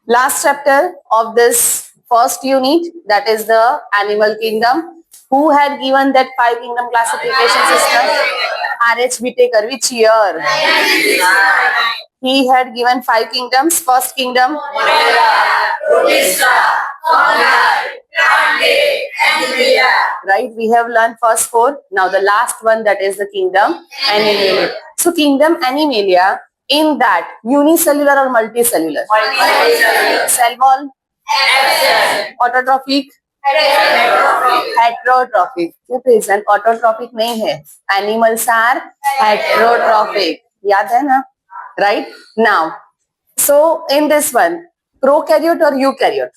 Last chapter of this first unit, that is the animal kingdom. Who had given that 5 kingdom classification system? R.H. Whittaker. Which year? He had given 5 kingdoms. First kingdom, right? We have learned first 4. Now the last one, that is the kingdom Animalia. So kingdom Animalia, in that unicellular or multicellular? Cell wall, autotrophic, heterotrophic. ये present autotrophic नहीं है. Animals are heterotrophic. याद है ना? Right now. So in this one, prokaryote or eukaryote?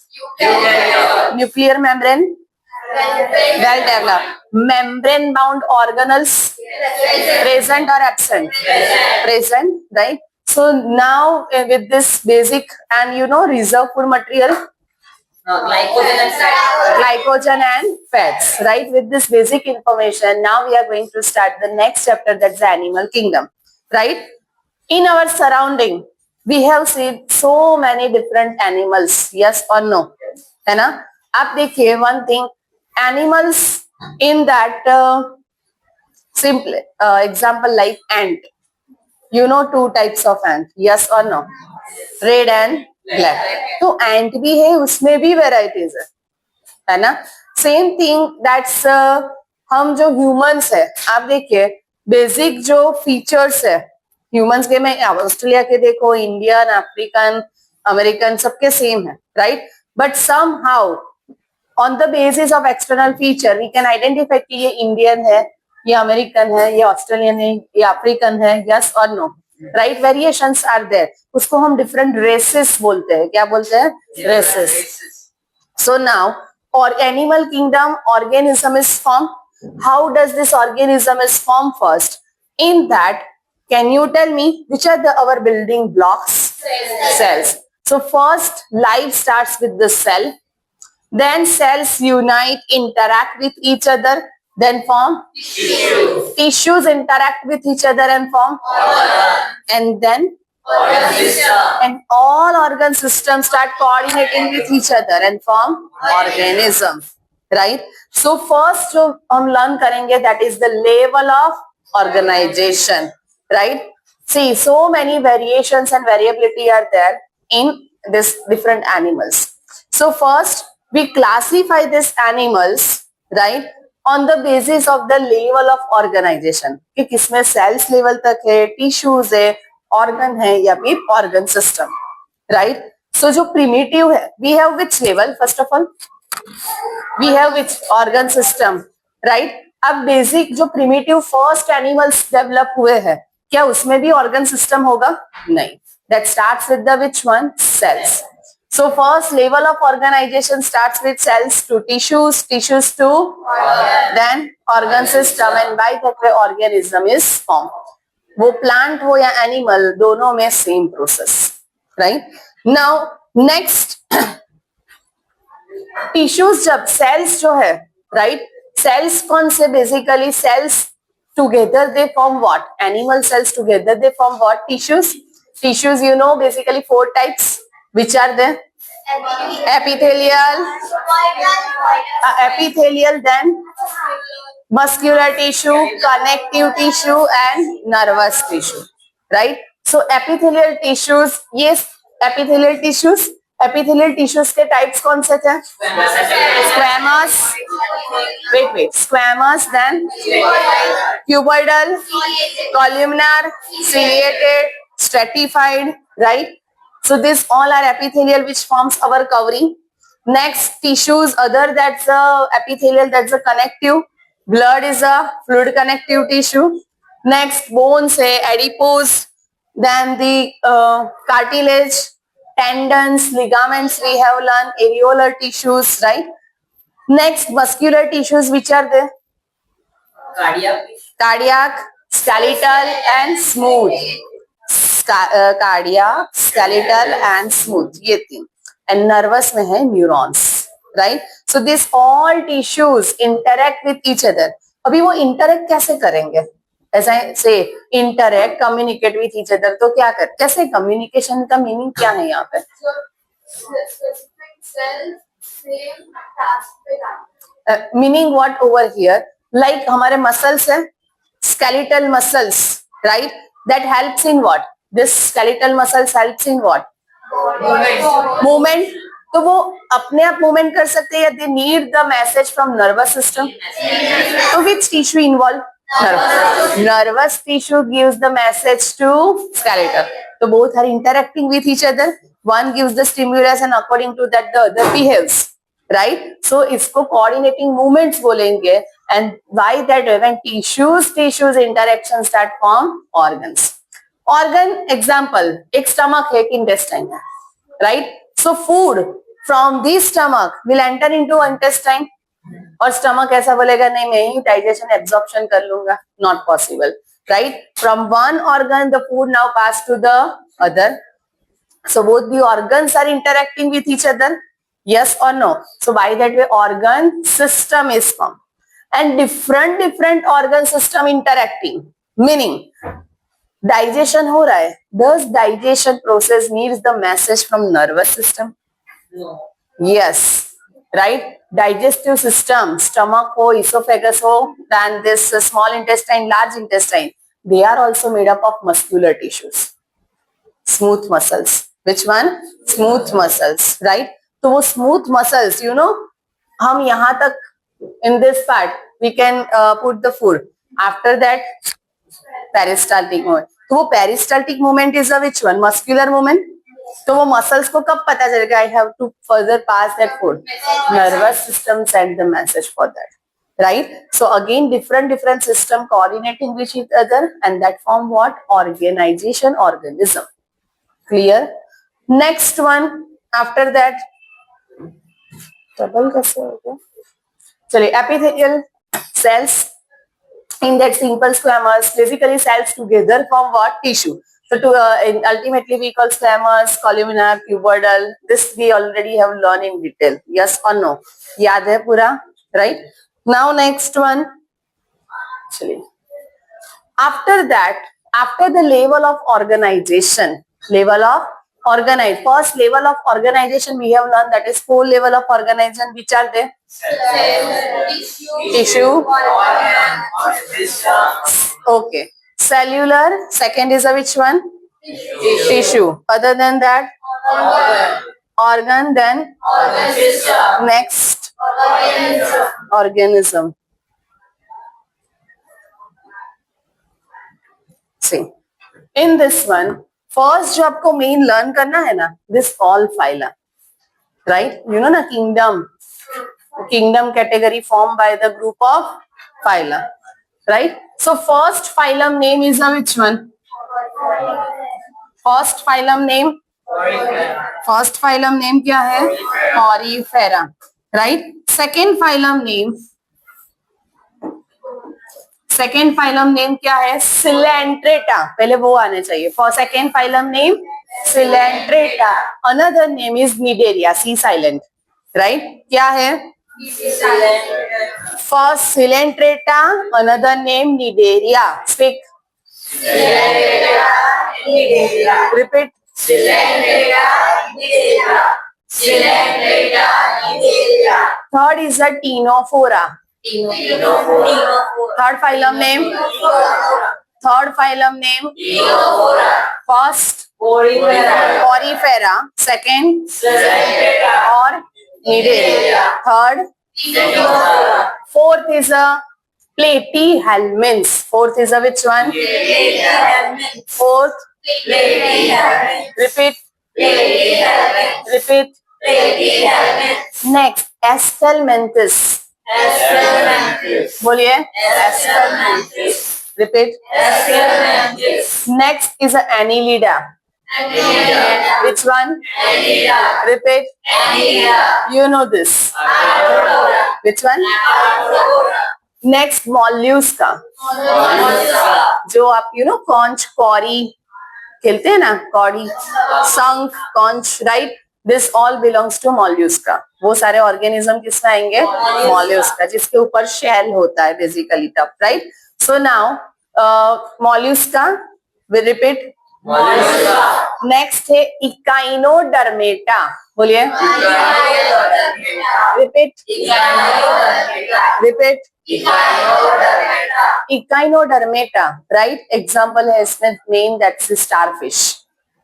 Nuclear membrane, well developed. Membrane bound organelles, present or absent? Present, right? So now with this basic and reserve food material, glycogen and fats, right? With this basic information, now we are going to start the next chapter, that's the animal kingdom, right? In our surrounding, we have seen so many different animals, yes or no? है ना? आप देखिए one thing, animals in that simple example like ant. You know 2 types of ant, yes or no? Red and black. तो ant भी है, उसमें भी varieties है ना? Same thing, that's हम जो humans है, आप देखिए basic जो features है humans के में, ऑस्ट्रेलिया के देखो, इंडियन, अफ्रीकन, अमेरिकन, सबके सेम है, right? But somehow on the basis of external feature we can identify कि ये इंडियन है, ये अमेरिकन है, ये ऑस्ट्रेलियन है, ये अफ्रीकन है, यस और no? Right, variations are there. उसको हम डिफरेंट रेसेस बोलते हैं. क्या बोलते हैं? Races. So now, or animal kingdom, organism is formed. How does this organism is formed first? In that, can you tell me which are our building blocks? Cells. So first, life starts with the cell. Then cells unite, interact with each other, then form tissues. Tissues interact with each other and form and then organ system. And all organ systems start coordinating with each other and form organism, right? So first जो हम learn करेंगे, that is the level of organization, right? See, so many variations and variability are there in this different animals. So first we classify these animals, right, on the basis of the level of organization. कि किसमें cells level तक है, tissues है, organ है या फिर organ system, right? So जो primitive है, we have which level? First of all, we have which organ system, right? अब basic जो primitive first animals develop हुए हैं, क्या उसमें भी organ system होगा? नहीं. That starts with the which one? Cells. So first level of organization starts with cells to tissues, tissues to then organ system, and by that way organism is formed. वो plant हो या animal, दोनों में same process, right? Now next tissues, जब cells जो है, right? Cells कौन से? Basically cells together they form what? Animal cells together they form what? Tissues. Tissues, you know, basically 4 types. Which are they? Epithelial, then muscular tissue, connective tissue, and nervous tissue, right? So epithelial tissues, yes, epithelial tissues के types कौन से थे? Squamous, squamous, then cuboidal, columnar, ciliated, stratified, right? So these all are epithelial which forms our covering. Next tissues, other that's a epithelial, that's a connective. Blood is a fluid connective tissue. Next bones है, adipose, then the cartilage, tendons, ligaments we have learned, areolar tissues, right? Next muscular tissues, which are there? Cardiac, skeletal and smooth. Cardiac, skeletal and smooth, ये 3. And nervous में है neurons, right? So these all tissues interact with each other. अभी वो interact कैसे करेंगे? as I say, interact, communicate with each other. तो क्या कर, कैसे communication का meaning क्या है यहाँ पे? Meaning what over here? Like हमारे muscles है, skeletal muscles, right? That helps in what? This skeletal muscles helps in what? Movement. तो वो अपने आप मूवमेंट कर सकते हैं या they need the message from nervous system? तो which tissue involve? Nervous tissue gives the message to skeletal. So both are interacting with each other. One gives the stimulus and according to that the other behaves, right? So इसको coordinating movements बोलेंगे. And why that when tissues interaction start form organs. Organ example, एक stomach है, एक intestine है, right? So food from the stomach will enter into intestine. और stomach ऐसा बोलेगा नहीं मैं ही डाइजेशन एब्जॉर्प्शन कर लूंगा, not possible, right? From one organ the food now pass to the other, so both the organs are interacting with each other, yes और no? So by that way organ system is form and different organ system interacting, meaning digestion हो रहा है, does digestion process needs the message from nervous system? No. Yes, right? Digestive system, stomach ho, esophagus ho, then this small intestine, large intestine, they are also made up of muscular tissues, smooth muscles. Which one? Smooth muscles, right? तो वो smooth muscles, you know, हम यहाँ तक in this part we can put the food. After that peristaltic movement. तो वो peristaltic movement is a which one? Muscular movement. तो वो muscles को कब पता चलेगा I have to further pass that food? Nervous system send the message for that, right? So again different system coordinating with each other and that form what? Organization, organism. Clear? Next one after that double कैसे हो गया? चलिए, epithelial cells in that simple squamous, basically cells together form what? Tissue. So to ultimately we call squamous, columnar, cuboidal. This we already have learned in detail. Yes or no? याद है पूरा? Right? Now next one. चलिए. After that, after the level of organization, first level of organization we have learned, that is 4 level of organization. Which are they? Tissue. Okay. Cellular. Second is a which one? Tissue. Other than that? Organ. Then? Next? Organism. See. In this one, first जो आपको main learn करना है ना, this all phyla, right? You know ना, kingdom category formed by the group of phyla, right? So first phylum name is a which one? First phylum name? First phylum name क्या है? Porifera, right? Second phylum name? Second phylum name क्या है? Coelenterata. पहले वो आने चाहिए. For second phylum name coelenterata. Another name is cnidaria. C silent, right? क्या है? First coelenterata, another name cnidaria. Speak. Repeat. Third is a ctenophora. Third phylum name? First Porifera. Second or Nidaria. Third. Fourth is a Platyhelminths. Fourth is a which one? Fourth. Repeat. Next, Estelmenthes. बोलिए. Repeat. Next is a Annelida. Which one? Repeat. You know this. Which one? Next, Mollusca. जो आप conch, Carry खेलते हैं ना, Carry, शंख, conch, right? This all belongs to mollusca. वो सारे organism किसमें आएंगे? mollusca, जिसके ऊपर शेल होता है बेसिकली, तब, right? So now Mollusca, will repeat next है इकाइनोडर्मेटा, बोलिए repeat repeat Echinodermata, right. Example है इसमें main, that's starfish,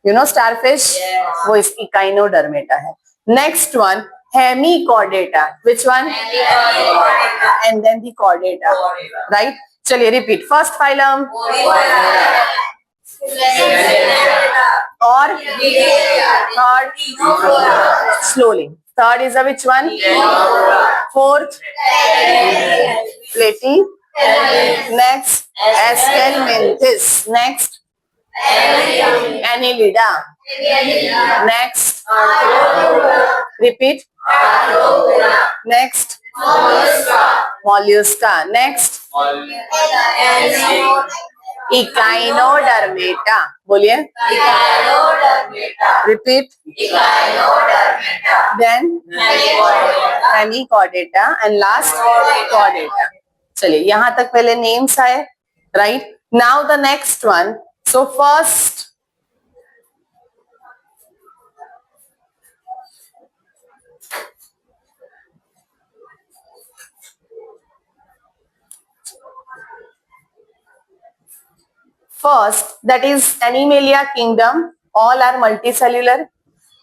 you know starfish, वो इस इकाइनोडर्मेटा है। Next one Hemichordata, which one, and then the Chordata, right. चलिए repeat, first phylum और third slowly, third is a which one, fourth platy, next Aschelminthes, next Annelida, next repeat, next mollusca, next Echinodermata, बोलिए repeat, then Hemichordata and last Chordata. चलिए यहां तक पहले names आए, right. Now the next one, so first that is Animalia kingdom, all are multicellular.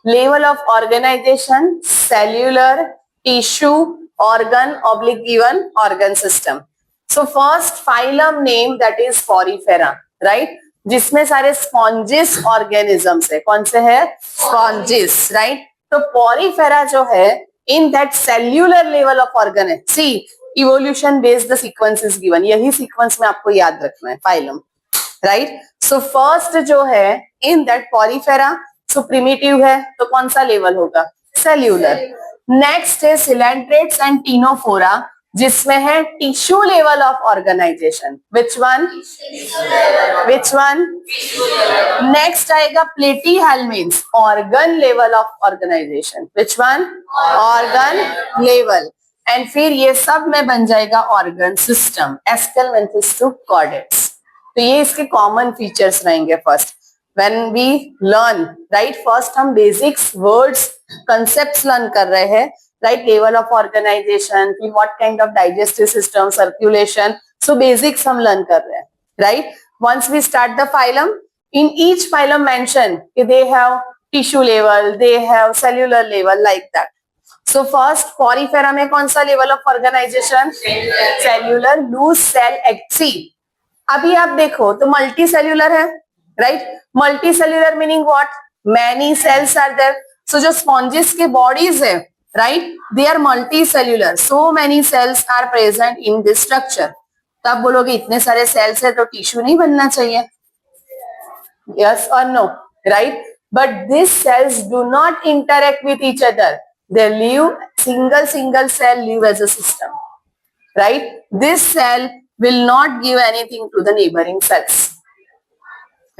Level of organization, cellular, tissue, organ oblique given organ system. So first phylum name, that is Porifera, right, जिसमें सारे spongin organisms है। कौन से है, spongin, right. तो porifera जो है in that cellular level of organ है। See evolution based the sequence is given, यही सीक्वेंस में आपको याद रखना है, फाइलम, राइट। सो फर्स्ट जो है in that porifera, so primitive है तो कौन सा लेवल होगा, सेल्यूलर। नेक्स्ट है सिलेंट्रेट्स एंड टीनोफोरा, जिसमें है tissue level of organisation, which one, which one. Next आएगा platyhelminthes, organ level of organisation, which one, organ level. And फिर ये सब में बन जाएगा organ system, aschelminthes to chordates. तो ये इसके कॉमन फीचर्स रहेंगे। First when we learn, right, first हम बेसिक्स, वर्ड्स, कंसेप्ट्स लर्न कर रहे हैं, राइट, लेवल ऑफ ऑर्गेनाइजेशन, फिर what kind of digestive system, circulation, so basics हम लर्न कर रहे हैं, right. Once we start the phylum, in each phylum mention they have tissue level, they have cellular level, like that. So first porifera में कौन सा level of organization, cellular, loose cell एक्सी। अभी आप देखो तो मल्टी सेल्यूलर है, right. Multicellular meaning what, many cells are there. So जो स्पॉन्जिस के बॉडीज है, right, they are multicellular, so many cells are present in this structure. तो आप बोलोगे इतने सारे सेल्स है तो टिश्यू नहीं बनना चाहिए, यस और no, right. But this cells do not interact with each other, they live single cell live as a system, right. This cell will not give anything to the neighboring cells,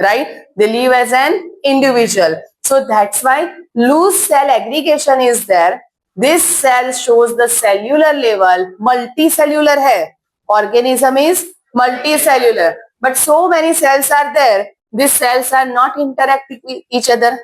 right. They live as an individual, so that's why loose cell aggregation is there. This cell shows the cellular level, multicellular hai, organism is multicellular, but so many cells are there, these cells are not interacting with each other,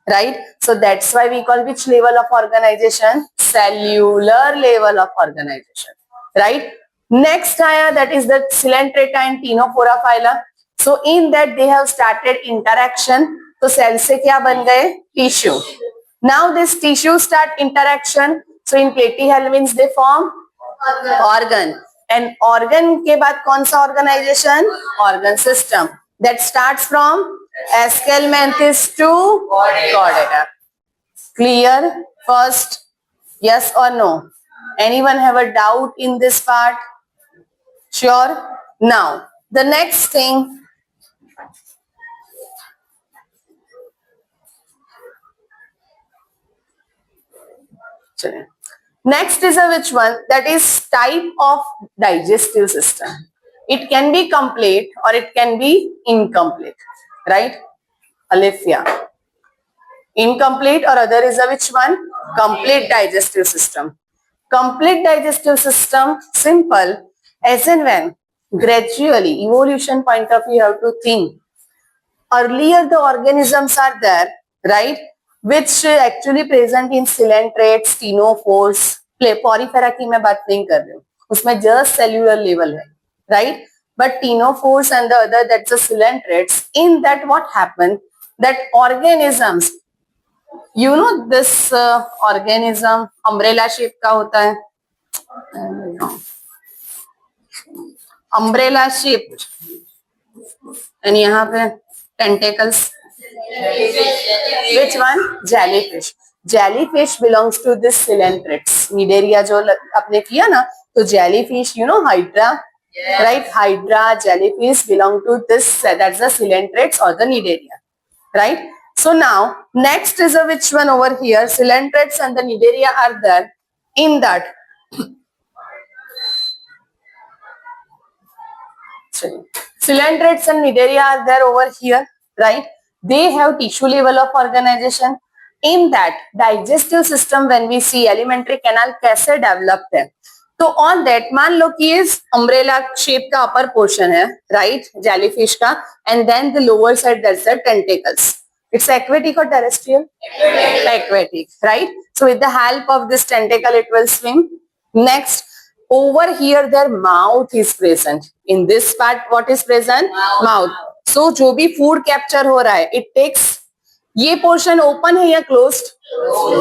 right. So that's why we call which level of organization, cellular level of organization, right. Next that is the Coelenterata and Ctenophora phyla. So in that they have started interaction, तो cell से क्या बन गए, tissue. Now this tissue start interaction, so in platyhelminths they form organ, and organ के बाद कौन सा organisation, organ system, that starts from Aschelmanthus to Chordata. Clear? First, yes or no? Anyone have a doubt in this part? Sure? Now, the next thing, next is a which one? That is type of digestive system. It can be complete or it can be incomplete, right? Alethea. Incomplete or other is a which one? Complete digestive system. Complete digestive system, simple, as and when gradually evolution point of view you have to think. Earlier the organisms are there, right, which actually present in coelentrates, ctenophores, porifera की मैं बात नहीं कर रही हूँ, उसमें just cellular level है, right, but ctenophores and the other, that's the coelentrates. In that what happened, that organisms, you know this organism umbrella shape का होता है, umbrella shaped, and यहाँ पे tentacles. Which one? Jellyfish. Jellyfish belongs to this coelentrates. Nidaria जो आपने किया ना, तो jellyfish, you know hydra, right? Hydra, jellyfish belong to this. That's the coelentrates or the Nidaria, right? So now next is a which one over here? Coelentrates and the Nidaria are there. In that, coelentrates and Nidaria are there over here, right? They have tissue level of organization. In that digestive system, when we see alimentary canal कैसे developed है, तो on that मान लो कि इस umbrella shape का upper portion है, right, jellyfish का, and then the lower side that's the tentacles. It's aquatic or terrestrial? Aquatic, right? So with the help of this tentacle it will swim. Next, over here their mouth is present. In this part what is present? Mouth. So जो भी food capture हो रहा है, it takes, ये portion open है या closed?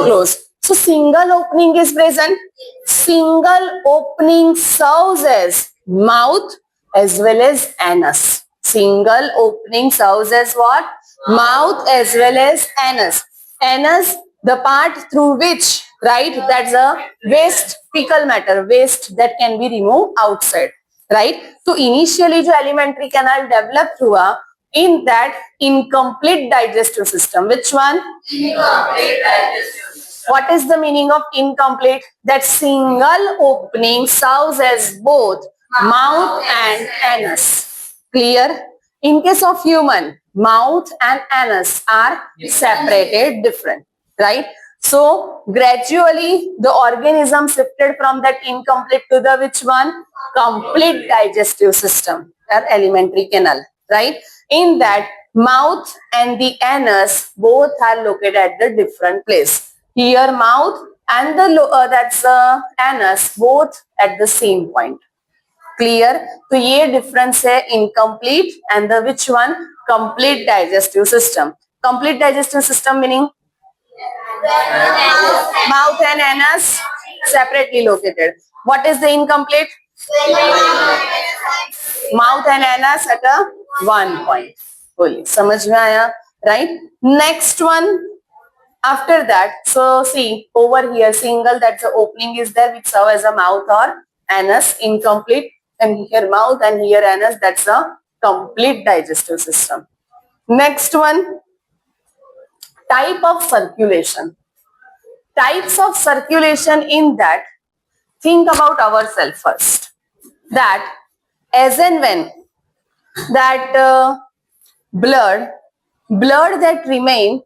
Closed. So single opening is present. Single opening serves as mouth as well as anus. Single opening serves as what? Mouth as well as anus. Anus, the part through which, right, that's a waste, fecal matter, waste that can be removed outside, right? So initially जो alimentary canal developed हुआ, in that incomplete digestive system. Which one? Incomplete digestive system. What is the meaning of incomplete? That single opening serves as both mouth and anus. Clear? In case of human, mouth and anus are separated, different, right? So gradually the organism shifted from that incomplete to the which one? Complete digestive system or alimentary canal, right? In that mouth and the anus both are located at the different place. Here mouth and the that's anus both at the same point. Clear? तो ये difference है incomplete and the which one? Complete digestive system. Complete digestive system meaning mouth and anus separately located. What is the incomplete? Mouth and anus at a one point. बोलिए समझ में आया, right? Next one. After that, so see over here single, that's the opening is there which serve as a mouth or anus. Incomplete, and here mouth and here anus, that's a complete digestive system. Next one, type of circulation. Types of circulation in that, think about ourselves first. That as and when that blood that remain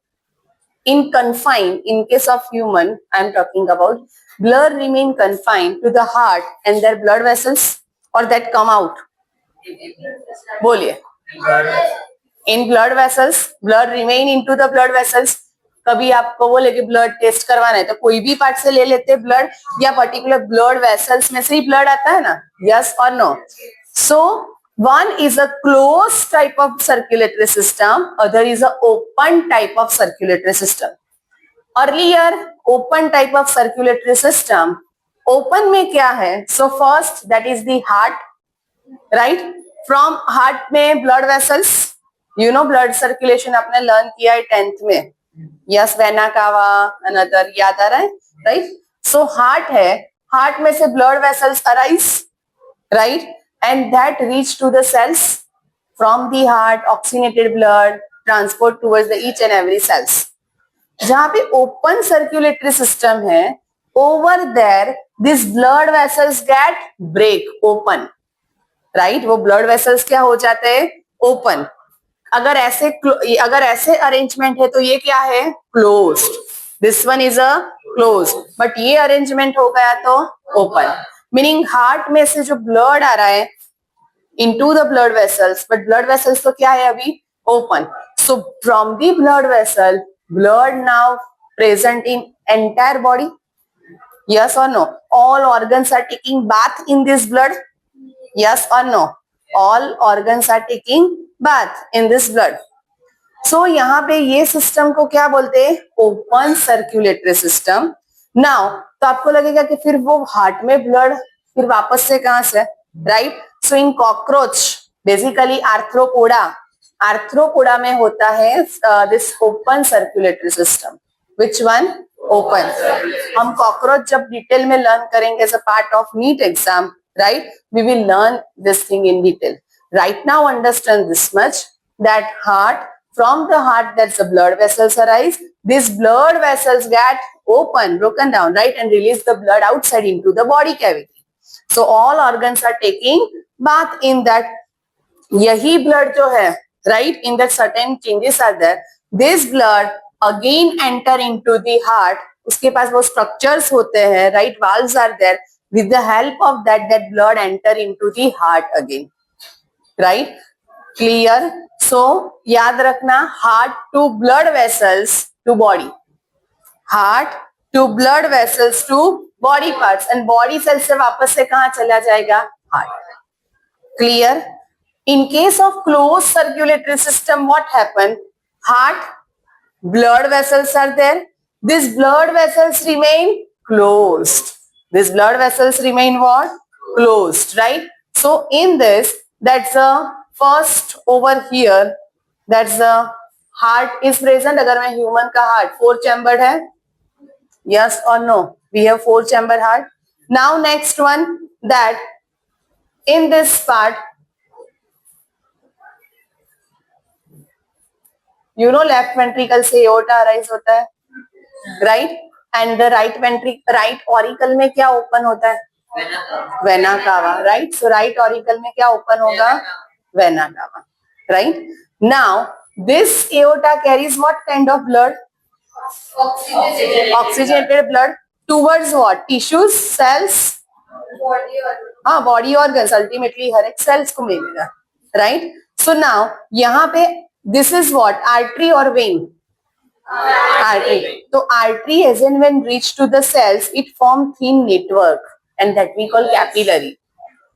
in confined, in case of human I am talking about, blood remain confined to the heart and their blood vessels, or that come out, बोलिए, in blood vessels, blood remain into the blood vessels. कभी आपको बोले कि blood test करवाना है तो कोई भी पार्ट से ले लेते हैं ब्लड, या पर्टिकुलर ब्लड वेसल्स में से ही ब्लड आता है ना, यस और no? So one is a closed type of circulatory system, other is a open type of circulatory system. Earlier open type of circulatory system, open में क्या है? So first that is the heart, right? From heart में blood vessels, you know blood circulation आपने learn किया है 10th में, yes, vena cava another, याद आ रहा है, right? So heart है, heart में से blood vessels arise, right? And that reach to the cells. From the heart, oxygenated blood transport towards the each and every cells. जहाँ पे open circulatory system है, over there these blood vessels get break, open, right? वो blood vessels क्या हो जाते हैं? Open. अगर ऐसे arrangement है तो ये क्या है? Closed. This one is a closed. But ये arrangement हो गया तो open. Meaning heart में से जो blood आ रहा है, into the blood vessels, but blood vessels तो क्या है अभी? Open. So from the blood vessel, blood now present in entire body. Yes or no? All organs are taking bath in this blood. Yes or no? All organs are taking bath in this blood. So यहाँ पे ये system को क्या बोलते हैं? Open circulatory system. Now तो आपको लगेगा कि फिर वो हार्ट में ब्लड फिर वापस से कहां से? Right. So in cockroach basically arthropoda में होता है this open circulatory system. Which one? Open. हम कॉकरोच जब डिटेल में लर्न करेंगे as a part of NEET exam, right, we will learn this thing in detail. Right now understand this much that heart, from the heart that the blood vessels arise. These blood vessels get open, broken down, right, and release the blood outside into the body cavity. So all organs are taking bath in that. यही blood जो है, right, in that certain changes are there. This blood again enter into the heart. उसके पास वो structures होते हैं, right, valves are there. With the help of that blood enter into the heart again, right? Clear? So याद रखना, heart to blood vessels to body, heart to blood vessels to body parts, and body cells से वापस से कहाँ चला जाएगा? heart. Clear? In case of closed circulatory system, what happen? Heart, blood vessels are there. These blood vessels remain closed. These blood vessels remain what? Closed, right? So in this, that's a first over here, that's the heart is present. अगर मैं human का heart 4 chambered है, yes or no? We have 4 chamber heart. Now next one, that in this part, you know left ventricle से aorta arise होता है, right? And the right ventricle, right auricle में क्या open होता है? Vena cava, right? So right auricle में क्या open होगा? Vena cava, right? Now this aorta carries what kind of blood? Oxygenated blood towards what? Tissues, cells, body organs. Ultimately हर एक cells को मिलेगा, right? So now यहाँ पे this is what? Artery or vein? Artery. So artery as in when reach to the cells, it form thin network, and that we call capillary.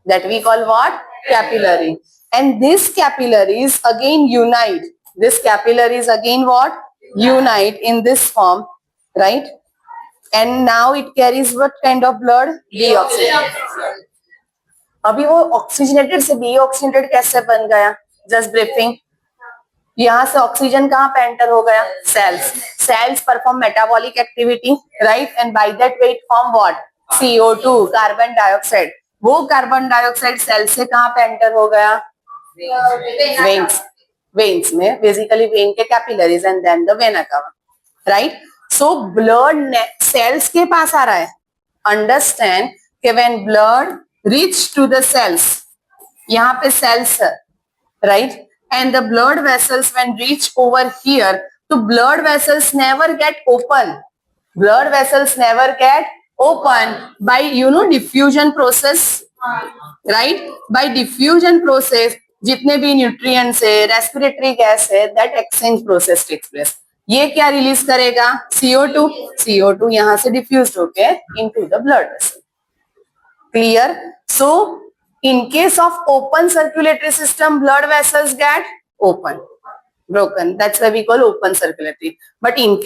That we call what? Capillary. And these capillaries again unite. This capillaries again what? Unite in this form, right? And now it carries what kind of blood? Deoxygenated. अभी वो oxygenated से deoxygenated कैसे बन गया? Just briefing. यहाँ से oxygen कहाँ पे एंटर हो गया? Cells. Cells perform metabolic activity, right, and by that way it form what? CO2, carbon dioxide. वो कार्बन डाइऑक्साइड सेल से कहाँ पे एंटर हो गया? वेन्स. वेन्स में बेसिकली वेन के capillaries and then the vena cava, right. So blood cells के पास आ रहा है. अंडरस्टैंड कि when blood reach to the cells, यहाँ पे सेल्स है, right, and the blood vessels when reach over here, the blood vessels never get open. Blood vessels never get open by diffusion process, right? By diffusion process जितने भी nutrients है, respiratory gas है, that exchange process takes place. ये क्या release करेगा? CO2. CO2 यहाँ से diffused होके into the blood vessel. Clear? So in case of open circulatory system, blood vessels get open, broken. That's why we call open circulatory. But in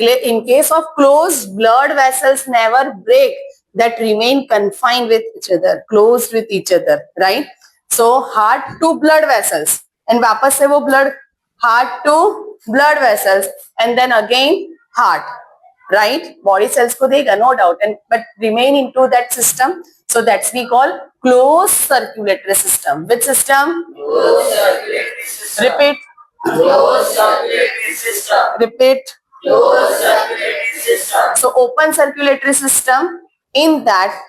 case of closed, blood vessels never break. That remain confined with each other, closed with each other, right? So heart to blood vessels, and वापस से वो blood, heart to blood vessels, and then again heart, right? Body cells को देगा, no doubt, and but remain into that system. So that's we call closed circulatory system. Which system? Closed circulatory system. Repeat. Closed circulatory system. Repeat. Closed circulatory system. So open circulatory system, in that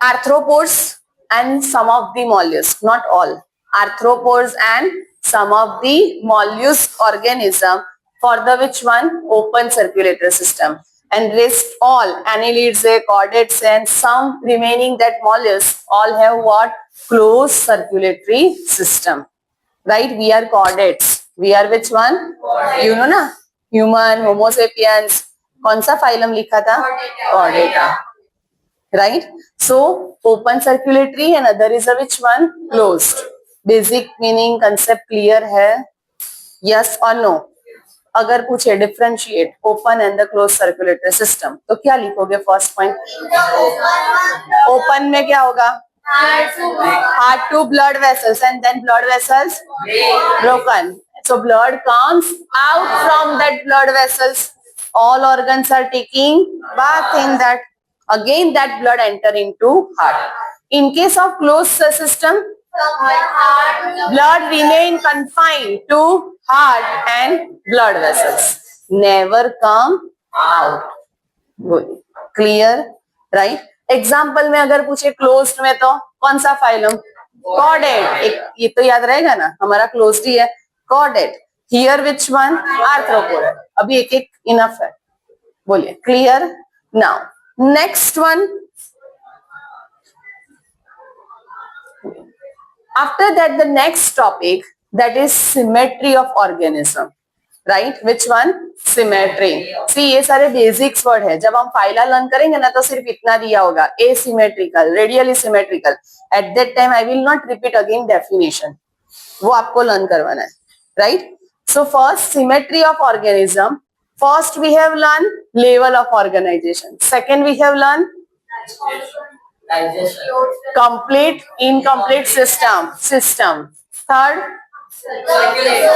arthropods and some of the mollusks, not all, arthropods and some of the mollusk organism, for the which one? Open circulatory system. and rest all annelids, chordates, and some remaining that mollusks all have what? Closed circulatory system. Right? We are chordates. We are which one? Chordate. You know na? Human, Homo sapiens. कौन सा phylum लिखा था? Chordata. Right? So open circulatory and other is a which one? Closed. Basic meaning concept clear है? Yes or no? अगर पूछे differentiate open and the close circulatory system तो क्या लिखोगे? फर्स्ट पॉइंट, ओपन में क्या होगा? Heart to blood vessels and then blood vessels broken. So blood comes out from that blood vessels. All organs are taking bath in that. Again that blood enter into heart. In case of closed system, blood remain confined to heart and blood vessels. Never come out. Clear? Right? Example में अगर पूछे closed में तो कौन सा phylum? Chordate. ये तो याद रहेगा ना, हमारा क्लोज्ड ही है chordate. Here which one? Arthropoda. अभी एक एक इनफ है. बोलिए clear? Now next one. After that the next topic that is symmetry of organism. Right? Which one? Symmetry. See, ये सारे बेसिक्स वर्ड है. जब हम फाइला लर्न करेंगे ना तो सिर्फ इतना दिया होगा, asymmetrical, radially symmetrical. At that time I will not repeat again definition. वो आपको लर्न करवाना है. Right? So first symmetry of organism. First we have learned level of organization. Second we have learned complete, incomplete system. Third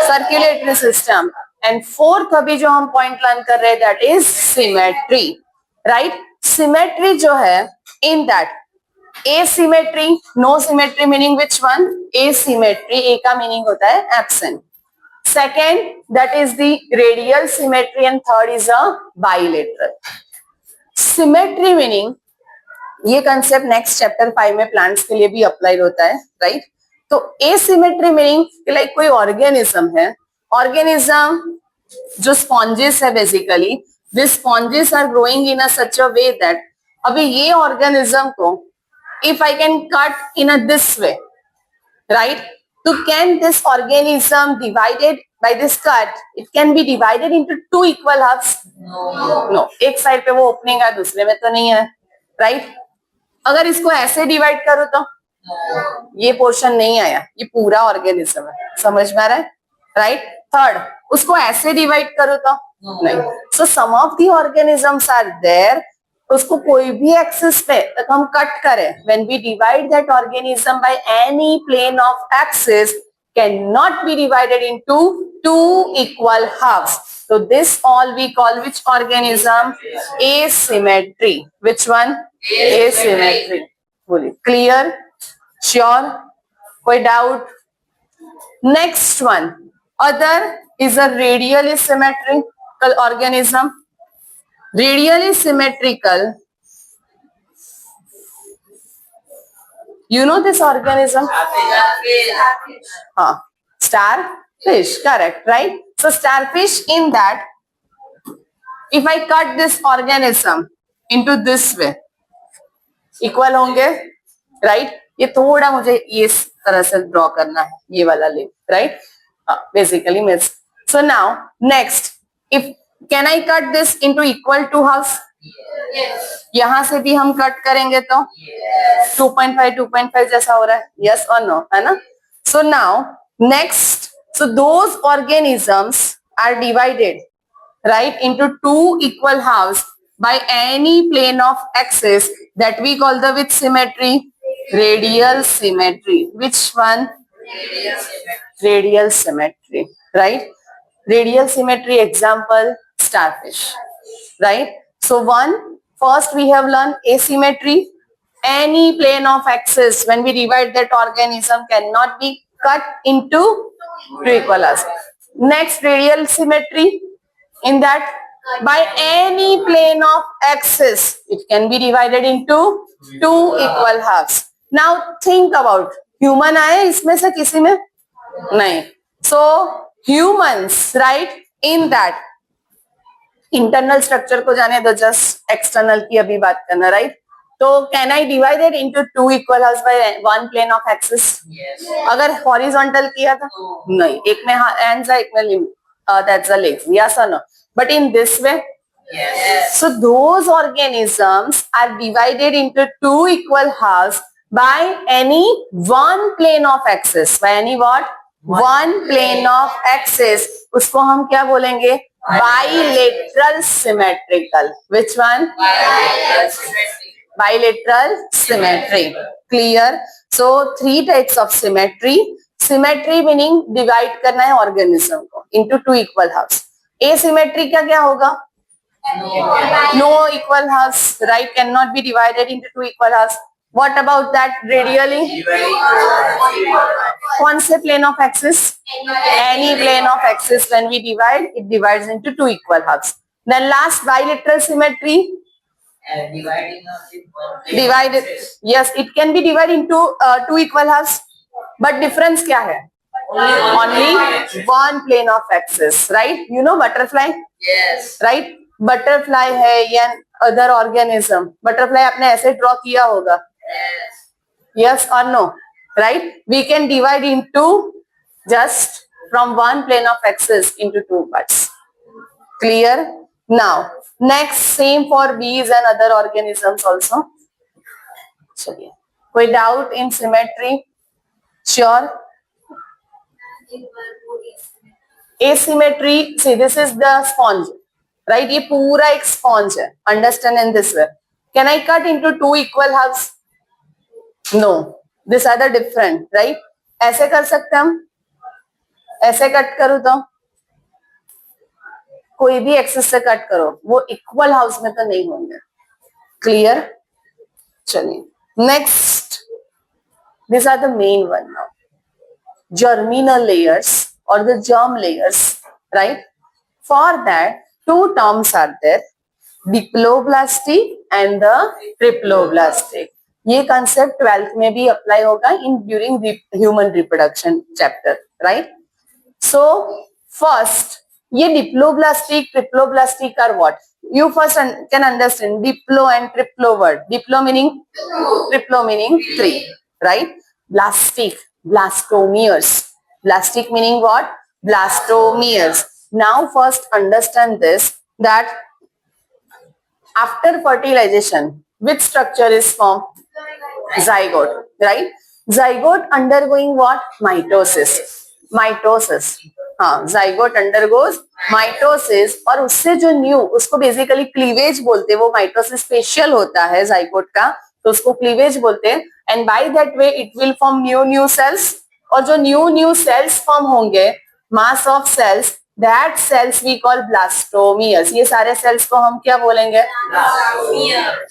circulatory system. And fourth अभी जो हम point learn कर रहे हैं that is symmetry. Right? Symmetry जो है in that asymmetry, no symmetry meaning which one? Asymmetry. A का meaning होता है absent. Second that is the radial symmetry and third is a bilateral. Symmetry meaning, ये concept next chapter 5 में plants के लिए भी अप्लाइड होता है. राइट? तो एसिमेट्री मीनिंग लाइक कोई ऑर्गेनिज्म है, ऑर्गेनिज्म जो स्पॉन्जेस है basically, this sponges are growing in a such a way that अभी ये ऑर्गेनिज्म को if I can cut in a this way, right, तो can this organism divided by this cut, it can be divided into two equal halves? No. एक side पे वो opening है, दूसरे में तो नहीं है. राइट? अगर इसको ऐसे डिवाइड करो तो ये पोर्शन नहीं आया, ये पूरा ऑर्गेनिज्म है. समझ में आ रहा है? राइट? थर्ड, उसको ऐसे डिवाइड करो तो नहीं. So some of the organisms are there, उसको कोई भी एक्सिस पे तक हम कट करें, when we divide that organism by any plane of axis can not be divided into two equal halves. So this all we call which organism? Asymmetry. Which one? Asymmetry. बोलिए clear? Sure? कोई doubt? Next one. Other is a radially symmetrical organism. Radially symmetrical. You know this organism? हाँ, starfish. Correct, right? So starfish in that, if I cut this organism into this way, equal होंगे, right? ये थोड़ा मुझे इस तरह से draw करना है, ये वाला link, right? Basically means. So now next, if can I cut this into equal two halves? Yes. यहाँ से भी हम कट करेंगे तो 2.5 जैसा हो रहा है. Yes or no? है ना? So now next, so those organisms are divided, right, into two equal halves by any plane of axis that we call the which symmetry? Radial symmetry. Which one? Radial symmetry. Right? Radial symmetry example, starfish. Right? So first we have learned asymmetry. Any plane of axis when we divide that organism cannot be cut into two equal halves. Next, radial symmetry, in that by any plane of axis it can be divided into two equal halves. Now think about human आए इसमें से किसी में नहीं. So humans, right, in that internal structure को जाने दो, just external की अभी बात करना, राइट? तो can I divide it into two equal halves by one plane of axis? अगर हॉरिजॉन्टल किया था नहीं, एक में हैंड्स है, एक में दैट्स द लेग्स, यस और no? But in this way, so those organisms are divided into two equal halves by any one plane of axis. By any what? One plane of axis. उसको हम क्या बोलेंगे? Bilateral symmetrical. Which one? Bilateral symmetry. Clear? So three types of symmetry. Symmetry meaning divide करना है organism को into two equal halves. Asymmetry का क्या होगा? No equal halves, right? Cannot be divided into two equal halves. What about that radially? कौन से plane of axis? Any plane of axis. When we divide, it divides into two equal halves. Then last, bilateral symmetry. Divided. Yes, it can be divided into two equal halves. But difference क्या है? Only one plane of axis, right? You know butterfly? Yes. Right? Butterfly है या other organism, butterfly आपने ऐसे draw किया होगा, yes और no, right? We can divide into just from one plane of axis into two parts. Clear? Now next, same for bees and other organisms also. चलिए, कोई doubt in symmetry? Sure? Asymmetry, see this is the sponge, right? ये पूरा एक sponge है. Understand in this way. Can I cut into two equal halves? No, this are the different, right? ऐसे कर सकते हम, ऐसे कट करूं तो कोई भी एक्सिस से कट करो, वो इक्वल हाउस में तो नहीं होंगे. क्लियर? चलिए next, this are the main one now, germinal layers or the germ layers, right? For that, two terms are there, diploblastic and the triploblastic. ये concept 12th में भी apply होगा in during human reproduction chapter, right? So first, ये diploblastic, triploblastic are what? You first can understand diplo and triplo word. Diplo meaning triplo meaning three, right? Blastic, blastomeres. Blastic meaning what? Blastomeres. Now first understand this, that after fertilization, which structure is formed? Zygote, right? Zygote undergoing what? Mitosis. Mitosis. हाँ, zygote undergoes mitosis, और उससे जो new, उसको basically cleavage बोलते हैं. वो mitosis special होता है zygote का, तो उसको क्लीवेज बोलते हैं. And by that way it will form new cells, और जो न्यू सेल्स फॉर्म होंगे, mass of cells, that cells we call blastomeres. ये सारे सेल्स को हम क्या बोलेंगे?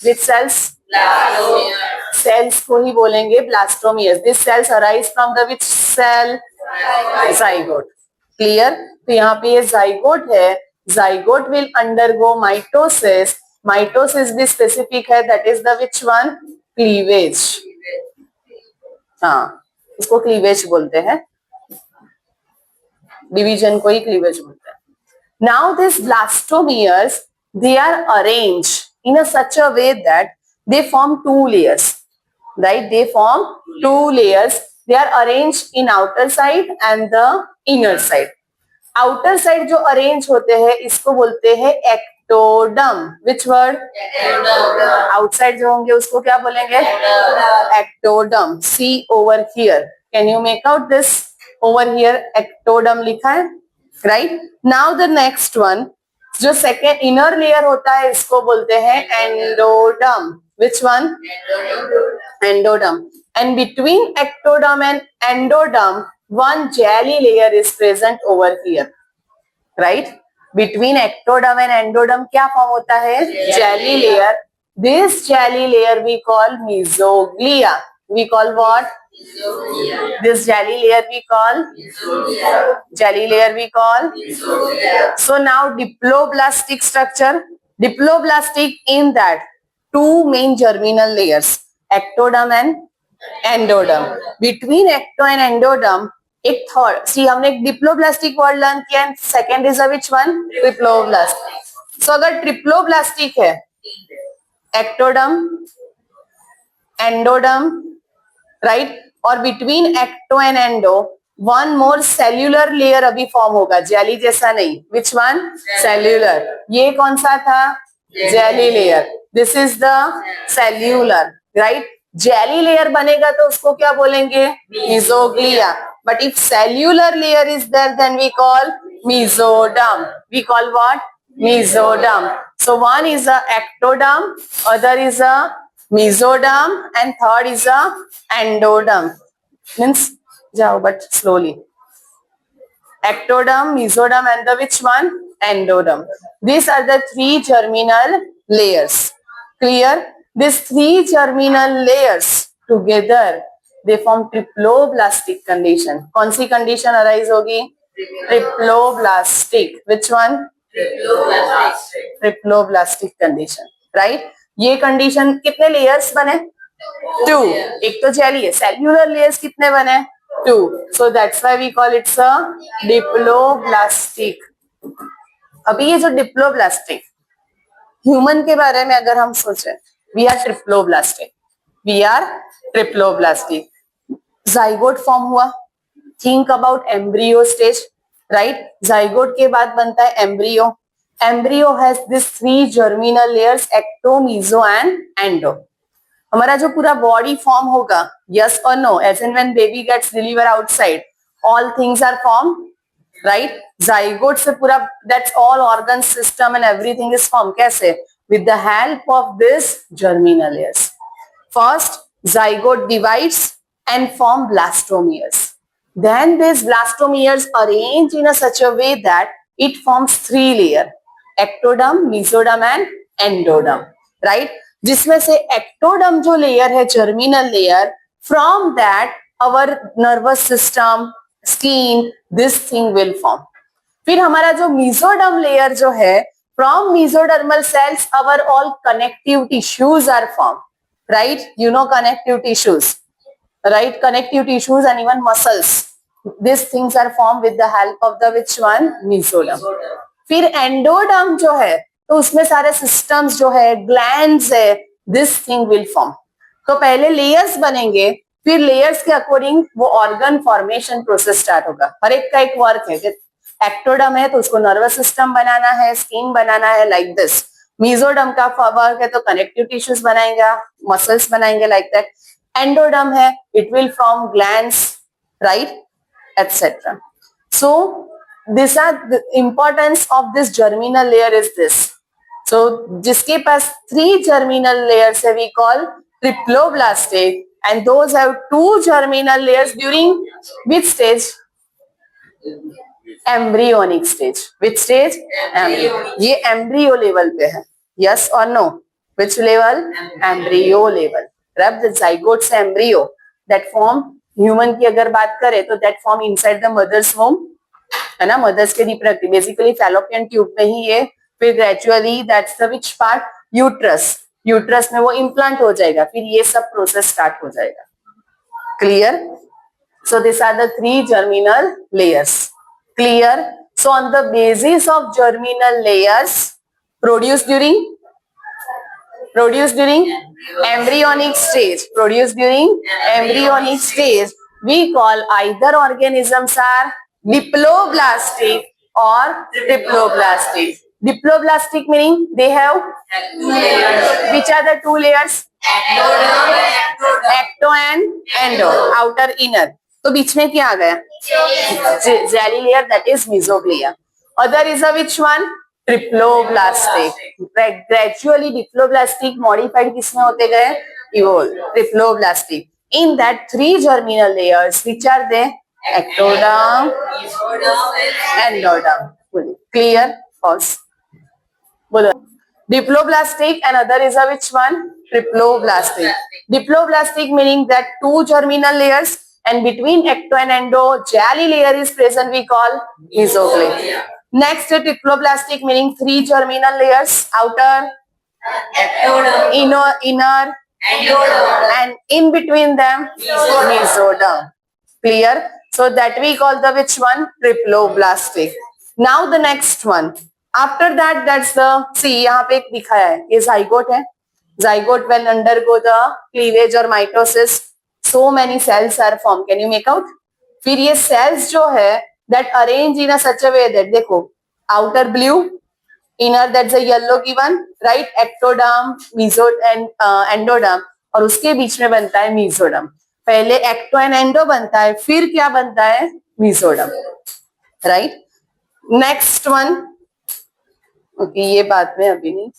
विच सेल्स? सेल्स को ही बोलेंगे blastomeres. This cells arise from the which cell? zygote. Clear? तो यहाँ पे ये zygote है. zygote will undergo mitosis. Mitosis भी स्पेसिफिक है, that is the which one? Cleavage. हाँ, इसको क्लीवेज बोलते हैं, डिवीजन को ही क्लीवेज बोलते हैं. Now these blastomeres, they are arranged in a such a way that they form two layers, right? They form two layers. They are arranged in outer side and the inner side. Outer side जो arrange होते हैं, इसको बोलते हैं ectoderm. Which word? Outside जो होंगे उसको क्या बोलेंगे? Ectoderm. See over here. Can you make out this? Over here ectoderm लिखा है, right? Now the next one, जो second inner layer होता है, इसको बोलते हैं endoderm. Which one? Endoderm. And between ectoderm and endoderm, one jelly layer is present over here, right? Between ectoderm and endoderm क्या form होता है? Jelly layer. This jelly layer we call mesoglea. We call what? This jelly layer we call? Jelly layer we call? So now diploblastic structure. Diploblastic in that two main germinal layers, ectoderm and endoderm. Between ecto and endoderm, एक third, see हमने एक diploblastic word learn किया, second is which one? Triploblastic. So अगर triploblastic है, ectoderm, endoderm, right, और between ecto and endo one more cellular layer अभी form होगा, jelly जैसा नहीं. Which one? सेल्यूलर. ये कौन सा था? Jelly layer. This is the cellular, right. Jelly layer बनेगा तो उसको क्या बोलेंगे? Mesoglea. But if cellular layer is there then we call mesoderm. We call what? Mesoderm. So one is a ectoderm, other is a mesoderm, and third is a endoderm. Means jao but slowly. Ectoderm, mesoderm, and the which one? Endoderm. These are the three germinal layers. Clear? These three germinal layers together they form triploblastic condition. कौन सी condition arise होगी? Triploblastic. Which one? Triploblastic condition. Right? ये condition कितने layers बने? 2. एक तो jelly है. Cellular layers कितने बने? 2. So that's why we call it a diploblastic. अभी ये जो diploblastic ह्यूमन के बारे में अगर हम सोचें, we are triploblastic. We are triploblastic. Zygote form हुआ. Think about embryo stage, right? Zygote के बाद बनता है embryo. Embryo has these three germinal layers, ecto, meso and endo. हमारा जो पूरा body form होगा, yes or no, as in when baby gets delivered outside, all things are formed, right? Zygote से पूरा, that's all organ system and everything is formed. कैसे? With the help of this germinal layers. First, zygote divides and form blastomeres. Then these blastomeres arrange in a such a way that it forms 3 layers: ectoderm, mesoderm and endoderm, right? जिसमें से ectoderm जो layer है, germinal layer, from that our nervous system, skin, this thing will form. फिर हमारा जो mesoderm layer जो है, from mesodermal cells our all connective tissues are formed, right? You know connective tissues, right? Connective tissues and even muscles. These things are formed with the help of the which one? Mesoderm. फिर endoderm जो है, तो उसमें सारे systems जो है, glands है, this thing will form. तो पहले layers बनेंगे, फिर layers के according वो organ formation process start होगा. हर एक का एक work है. एक्टोडर्म है तो उसको नर्वस सिस्टम बनाना है, स्किन बनाना है, लाइक दिस. मीजोडर्म का वर्क है तो कनेक्टिव टिश्यूज बनाएगा, मसल्स बनाएंगे, लाइक दैट. एंडोडर्म है, it will form glands, right, etcetera. So this are the importance of this germinal layer is this. So जिसके पास 3 जर्मिनल लेयर्स है we call triploblastic, and those have 2 germinal layers during which stage? Embryonic stage. Which stage? ये embryo level पे है, yes और no? Which level? Embryo level. The zygote से embryo that form, human की अगर बात करें तो that form inside the mother's womb, है ना, मदर्स के रिप्रोडक्टिव बेसिकली फैलोपियन ट्यूब में ही ये, फिर gradually that's the which part? Uterus. Uterus में वो इम्प्लांट हो जाएगा, फिर ये सब प्रोसेस स्टार्ट हो जाएगा. Clear? So this are the 3 germinal layers. Clear? So on the basis of germinal layers produced during embryonic stage, we call either organisms are diploblastic or triploblastic. Diploblastic meaning they have which are the 2 layers? Ecto and endo, outer inner. तो बीच में क्या आ गया? Jelly layer, that is mesoglea. Other is a which one? Triploblastic. Gradually diploblastic modified किसमें होते गए? Evolve. Triploblastic. In that 3 germinal layers which are they? Ectoderm, endoderm. Clear? False? बोलो. Diploblastic and other is a which one? Triploblastic. Diploblastic meaning that 2 germinal layers, and between ecto and endo jelly layer is present, we call mesoglea. Next, triploblastic meaning 3 germinal layers, outer, inner, and in between them mesoderm. Clear? So that we call the which one? Triploblastic. Now the next one, after that that's the see, यहाँ पे एक दिखाया है, ये zygote है. Zygote when undergo the cleavage और mitosis, so many cells are form. Can you make out? फिर ये सेल्स जो है that arrange in a such a way that, देखो, outer blue, inner that's a yellow given, right, ectoderm, meso and endoderm, और उसके बीच में बनता है मीजोडर्म. पहले एक्टो एंड एंडो बनता है, फिर क्या बनता है? Mesoderm, right. Next one, okay, ये बात में अभी नहीं.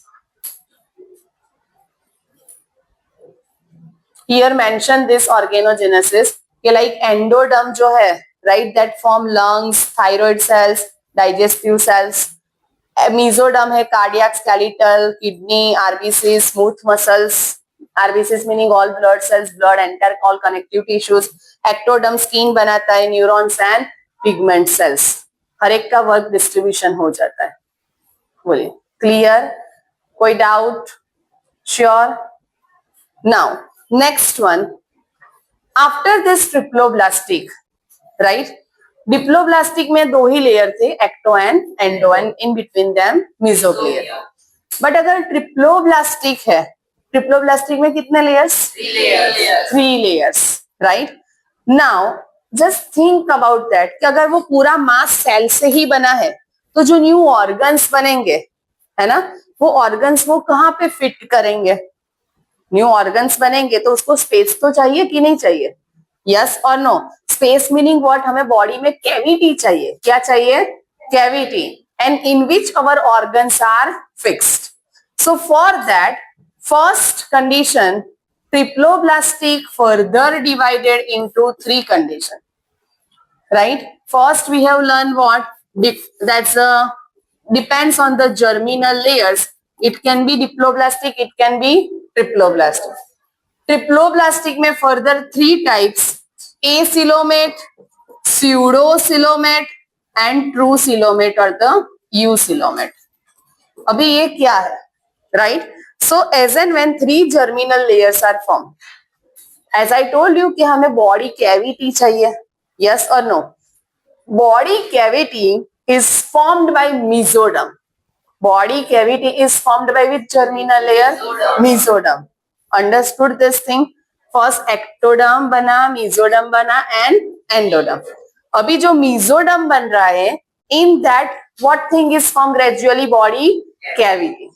Here mention this organogenesis कि like endoderm जो है, right, that form lungs, thyroid cells, digestive cells. Mesoderm है cardiac, skeletal, kidney, RBCs, smooth muscles. RBCs meaning all blood cells, blood enter all connective tissues. Ectoderm skin बनाता है, neurons and pigment cells. हर एक का work distribution हो जाता है. बोलिए, clear? कोई doubt? Sure? Now next one, after this triploblastic, right, diploblastic में दो ही लेयर थे, ecto and endo, and in between them mesoglea. But अगर ट्रिप्लोब्लास्टिक है, ट्रिप्लोब्लास्टिक में कितने layers? 3 layers, right. Now just think about that कि अगर वो पूरा मास सेल से ही बना है तो जो न्यू ऑर्गन्स बनेंगे, है ना, वो ऑर्गन्स वो कहाँ पे फिट करेंगे? न्यू ऑर्गन्स बनेंगे तो उसको स्पेस तो चाहिए कि नहीं चाहिए? यस और नो? Space meaning what? हमें बॉडी में कैविटी चाहिए. क्या चाहिए? Cavity. And in which our organs are fixed. So for that first condition, triploblastic further divided into 3 condition, right? First we have learned what? That's depends on the germinal layers. It can be diploblastic, it can be triploblastic. Triploblastic में further 3 types: acoelomate, pseudocoelomate and true coelomate or the eucoelomate. अभी ये क्या है, right? So as and when 3 germinal layers are formed, as I told you कि हमें body cavity चाहिए, yes or no? Body cavity is formed by mesoderm. Body cavity is formed by which germinal layer? Mesoderm. Understood this thing? First ectoderm बना, mesoderm बना and endoderm. अभी जो mesoderm बन रहा है, in that what thing is formed gradually? Body cavity.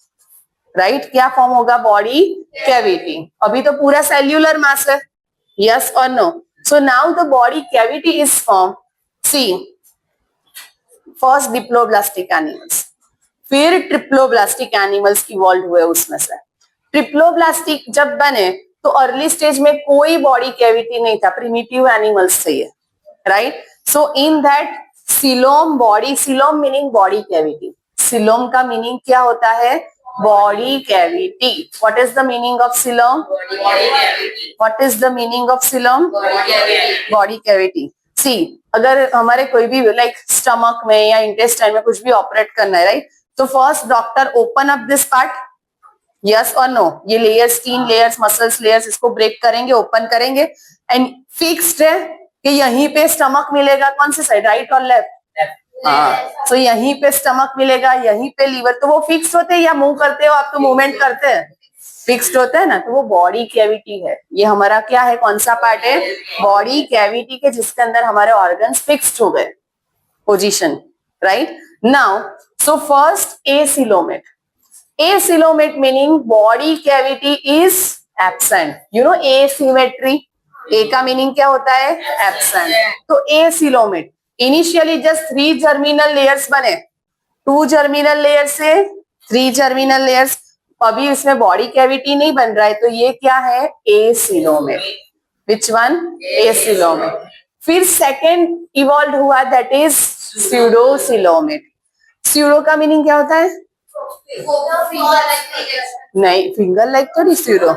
Right? क्या form होगा? Body cavity. अभी तो पूरा cellular mass है. Yes or no? So now the body cavity is formed. See, first diploblastic animals, फिर ट्रिप्लोब्लास्टिक एनिमल्स इवॉल्व हुए उसमें से. ट्रिप्लोब्लास्टिक जब बने तो अर्ली स्टेज में कोई बॉडी कैविटी नहीं था, प्रिमिटिव एनिमल्स थे ये, right. So in that coelom body, coelom meaning body cavity. Coelom का मीनिंग क्या होता है? Body cavity. What is the meaning of coelom? What is the meaning of coelom? Body cavity. See, अगर हमारे कोई भी लाइक स्टमक में या इंटेस्टाइन में कुछ भी ऑपरेट करना है, राइट, तो first doctor open up this part, yes और नो? ये layers, skin layers, muscles layers, इसको ब्रेक करेंगे, ओपन करेंगे, एंड फिक्स्ड है कि यहीं पे स्टमक मिलेगा. कौन से साइड, राइट और लेफ्ट? हाँ, तो यहीं पे स्टमक मिलेगा, यहीं पे लीवर. तो वो फिक्स होते हैं या मूव करते हो आप? तो मूवमेंट करते हैं, फिक्स्ड होता है ना. तो वो बॉडी कैविटी है. ये हमारा क्या है? कौन सा पार्ट है? बॉडी कैविटी के, जिसके अंदर हमारे ऑर्गन्स फिक्स्ड हो गए, position, right. Now so first acoelomate. Acoelomate meaning body cavity is absent. You know asymmetry. A का मीनिंग क्या होता है? एब्सेंट. तो acoelomate initially just 3 germinal layers बने, 2 जर्मिनल लेयर से 3 जर्मिनल लेयर्स. अभी इसमें बॉडी कैविटी नहीं बन रहा है, तो ये क्या है? acoelomate. Which one? acoelomate. फिर सेकेंड इवॉल्व हुआ, दैट इज pseudocoelomate. स्यूडो का मीनिंग क्या होता है? नहीं, फिंगर लाइक तो नहीं स्यूडो.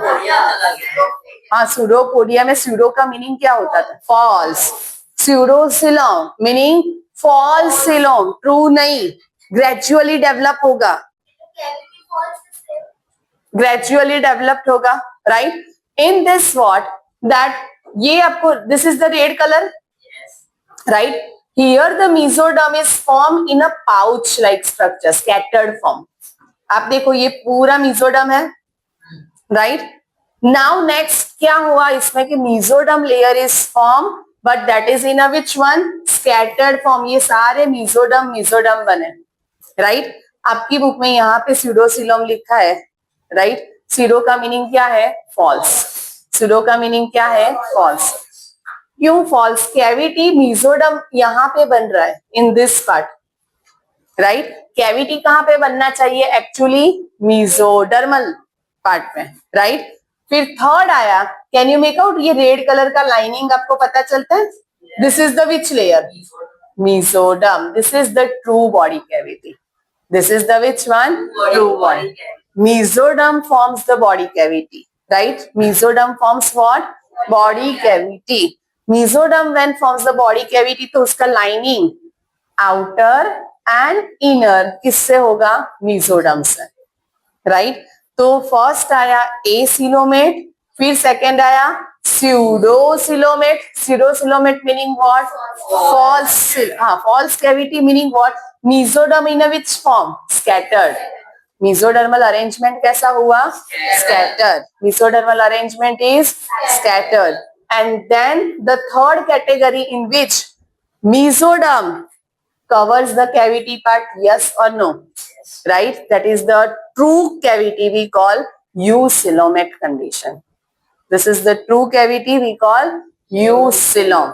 हाँ, स्यूडोपोडिया में स्यूडो का मीनिंग क्या होता था? False. Pseudocoelom meaning false coelom, true नहीं, ग्रेजुअली डेवलप होगा, ग्रेजुअली डेवलप्ड होगा, right. In this what that, ये आपको, this is the red colour, right. Here the mesoderm is formed in a pouch like structure, scattered form. आप देखो ये पूरा mesoderm है, right? Now next क्या हुआ इसमें कि mesoderm layer is formed, but that is in a which one? Scattered form. ये सारे mesoderm बने, right? आपकी बुक में यहाँ पे pseudocoelom लिखा है, right? pseudo का मीनिंग क्या है? false. pseudo का मीनिंग क्या है? false. क्यों false? कैविटी mesoderm यहाँ पे बन रहा है in this part, right? Cavity कहाँ पे बनना चाहिए? एक्चुअली mesodermal पार्ट में, राइट? फिर थर्ड आया, कैन यू मेक आउट? ये रेड कलर का लाइनिंग आपको पता चलता है? This is the which layer? mesoderm. This is the true body cavity. This is the which one? True body. Mesoderm forms the body cavity, right? Mesoderm forms what? Body cavity. Mesoderm when forms the body cavity तो उसका lining outer and inner किससे होगा? mesoderm से, right? तो first आया acoelomate, फिर second आया pseudocoelomate. pseudocoelomate meaning what? false cavity meaning what? mesoderm in a which form? Scattered. mesodermal arrangement कैसा हुआ? Scattered. mesodermal arrangement is scattered. And then the third category in which mesoderm covers the cavity part, yes or no? Right? That is the true cavity we call eucoelomate condition. This is the true cavity we call eucoelom.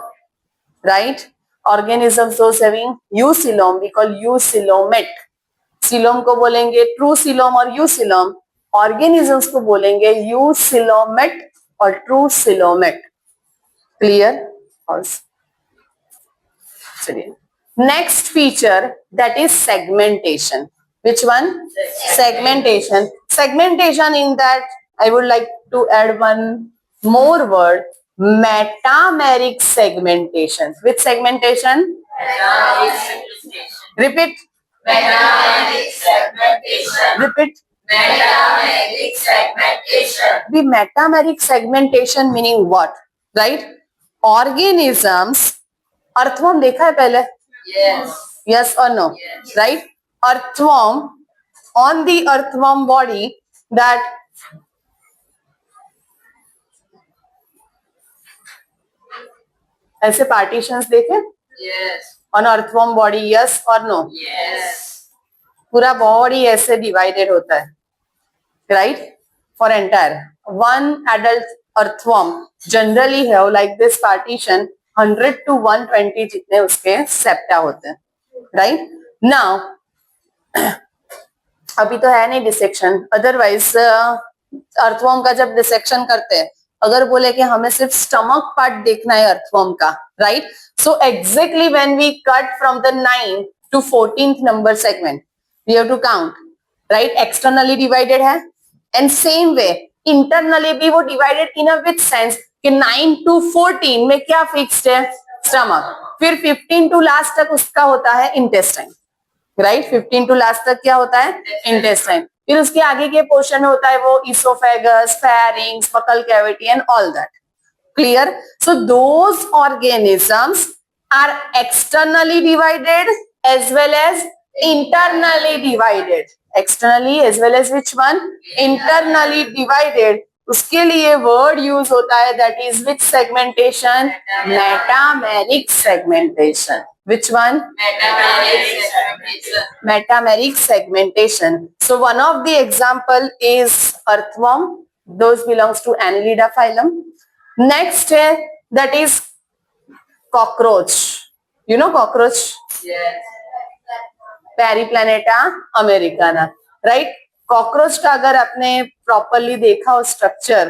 Right? Organisms those having eucoelom we call eucoelomate. coelom को बोलेंगे true coelom और eucoelom. Organisms को बोलेंगे eucoelomate और true coelomate. Clear? Also. चलिए. Next feature, that is segmentation. Which one? Segmentation. Segmentation, in that I would like to add one more word, metameric segmentation. Which segmentation? Metameric segmentation. Repeat. Metameric segmentation. Repeat. Metameric segmentation. The metameric segmentation meaning what? Right? Organisms, earthworm देखा है पहले? Yes. Yes or no? Yes. Right? Earthworm, on the earthworm body, that ऐसे partitions देखे? Yes. On earthworm body, yes or no? Yes. पूरा body ऐसे divided होता है, right? For entire one adult earthworm generally have like this partition 100 to 120 जितने उसके septa होते हैं, right? Now अभी तो है नहीं डिसेक्शन, अदरवाइज अर्थवॉर्म का जब डिसेक्शन करते हैं, अगर बोले कि हमें सिर्फ स्टमक पार्ट देखना है अर्थवॉर्म का, right? So exactly when we cut from the 9 to 14th number segment we have to count, right? Externally divided है, एंड सेम वे इंटरनली भी वो divided in a which sense कि 9 to 14 में क्या fixed है? Stomach. फिर 15 to last तक उसका होता है इंटेस्टाइन, राइट? 15 to लास्ट तक क्या होता है? इंटेस्टाइन. फिर उसके आगे के पोर्शन में होता है वो oesophagus, pharynx, buccal cavity and all that. Clear? So those organisms are externally divided as well as internally divided. Externally as well as which one? Internally divided. उसके लिए वर्ड यूज होता है, that is which segmentation? Metameric segmentation. Which one? Metameric segmentation. Metameric segmentation. So one of the example is earthworm. Those belongs to Annelida phylum. Next that is cockroach. You know cockroach? Yes. Periplaneta americana, right? Cockroach का अगर आपने properly देखा हो structure,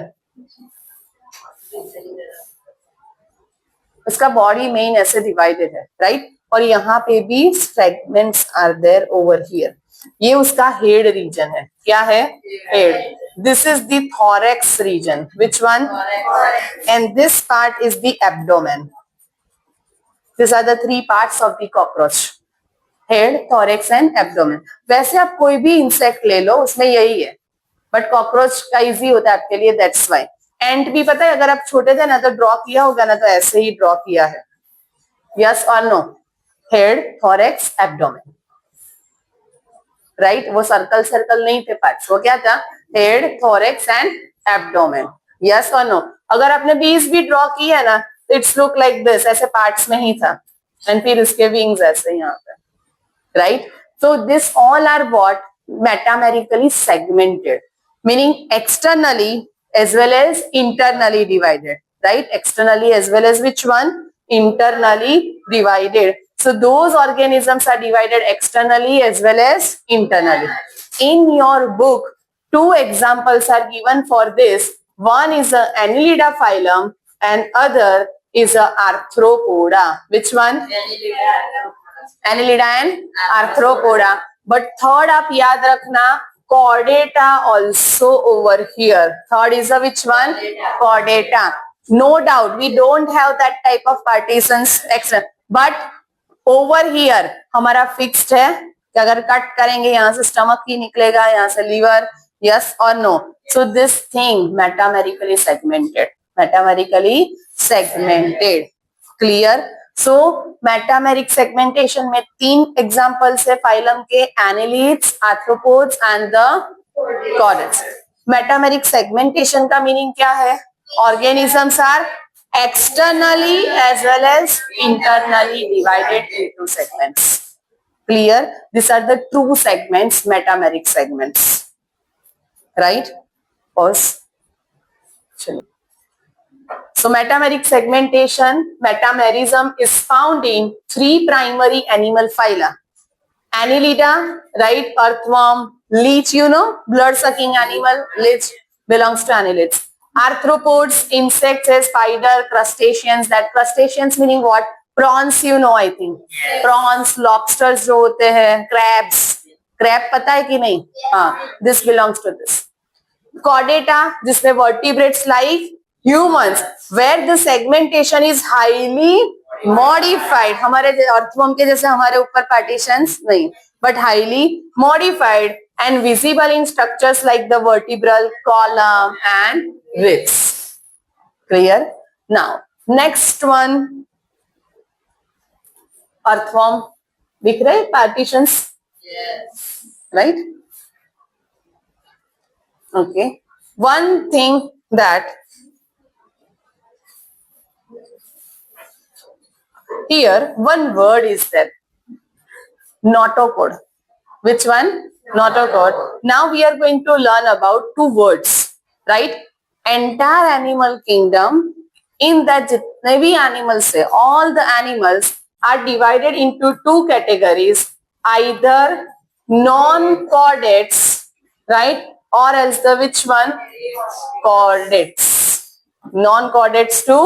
उसका body मेन ऐसे divided है, right? और यहाँ पे भी fragments are there over here. ये उसका हेड रीजन है. क्या है? Head. This is the thorax region. Which one? And this part is the abdomen. This are the 3 parts of the cockroach. Head, thorax and abdomen. वैसे आप कोई भी insect ले लो उसमें यही है, बट कॉकरोच का इजी होता है आपके लिए, दैट्स व्हाई. एंट भी पता है, अगर आप छोटे थे ना तो ड्रॉ किया होगा ना, तो ऐसे ही ड्रॉ किया है. यस और no? Head, thorax, abdomen, right. वो सर्कल सर्कल नहीं थे पार्ट्स, वो क्या था? Head, thorax and abdomen. Yes और नो? अगर आपने 20 भी ड्रॉ की है ना, तो इट्स लुक लाइक दिस, ऐसे पार्ट्स में ही था, एंड फिर उसके विंग्स ऐसे यहाँ पे, right? So this all are what? Metamerically segmented, meaning externally as well as internally divided, right? Externally as well as which one? Internally divided. So those organisms are divided externally as well as internally. In your book, two examples are given for this. One is a Annelida phylum and other is a Arthropoda. Which one? Annelida and Arthropoda. But third आप याद रखना, Chordata also over here. Third is a which one? Chordata. No doubt we don't have that type of partitions extra, but over here हमारा fixed है कि अगर cut करेंगे यहाँ से स्टमक ही निकलेगा, यहाँ से liver, yes or no? So this thing metamerically segmented, metamerically segmented, clear? So metameric segmentation में 3 एग्जांपल्स है फाइलम के, annelids, arthropods and the chordates. Metameric segmentation का मीनिंग क्या है? Organisms are externally as well as internally divided into segments. Clear? This are the true segments, metameric segments, right? Pause. चलिए, so metameric segmentation, metamerism is found in 3 primary animal phyla. Annelida, right? Earthworm, leech, you know, blood sucking animal, leech belongs to annelids. Arthropods, insects as spider, crustaceans, that crustaceans meaning what? Prawns, you know, I think. Prawns, lobsters जो होते हैं, crabs, crab पता है कि नहीं? हाँ, this belongs to this. Chordata, जिसमें vertebrates like humans, where the segmentation is highly modified. हमारे अर्थवर्म के जैसे हमारे ऊपर partitions नहीं, but highly modified and visible in structures like the vertebral column and ribs. Clear? Now, next one, earthworm. दिख रहे partitions? Yes. Right? Okay. One thing that here one word is there, notochord. Which one? Notochord. Now we are going to learn about 2 words, right? Entire animal kingdom, in that जितने भी animals है, all the animals are divided into 2 categories, either non-chordates, right? Or else the which one? Chordates. Non-chordates to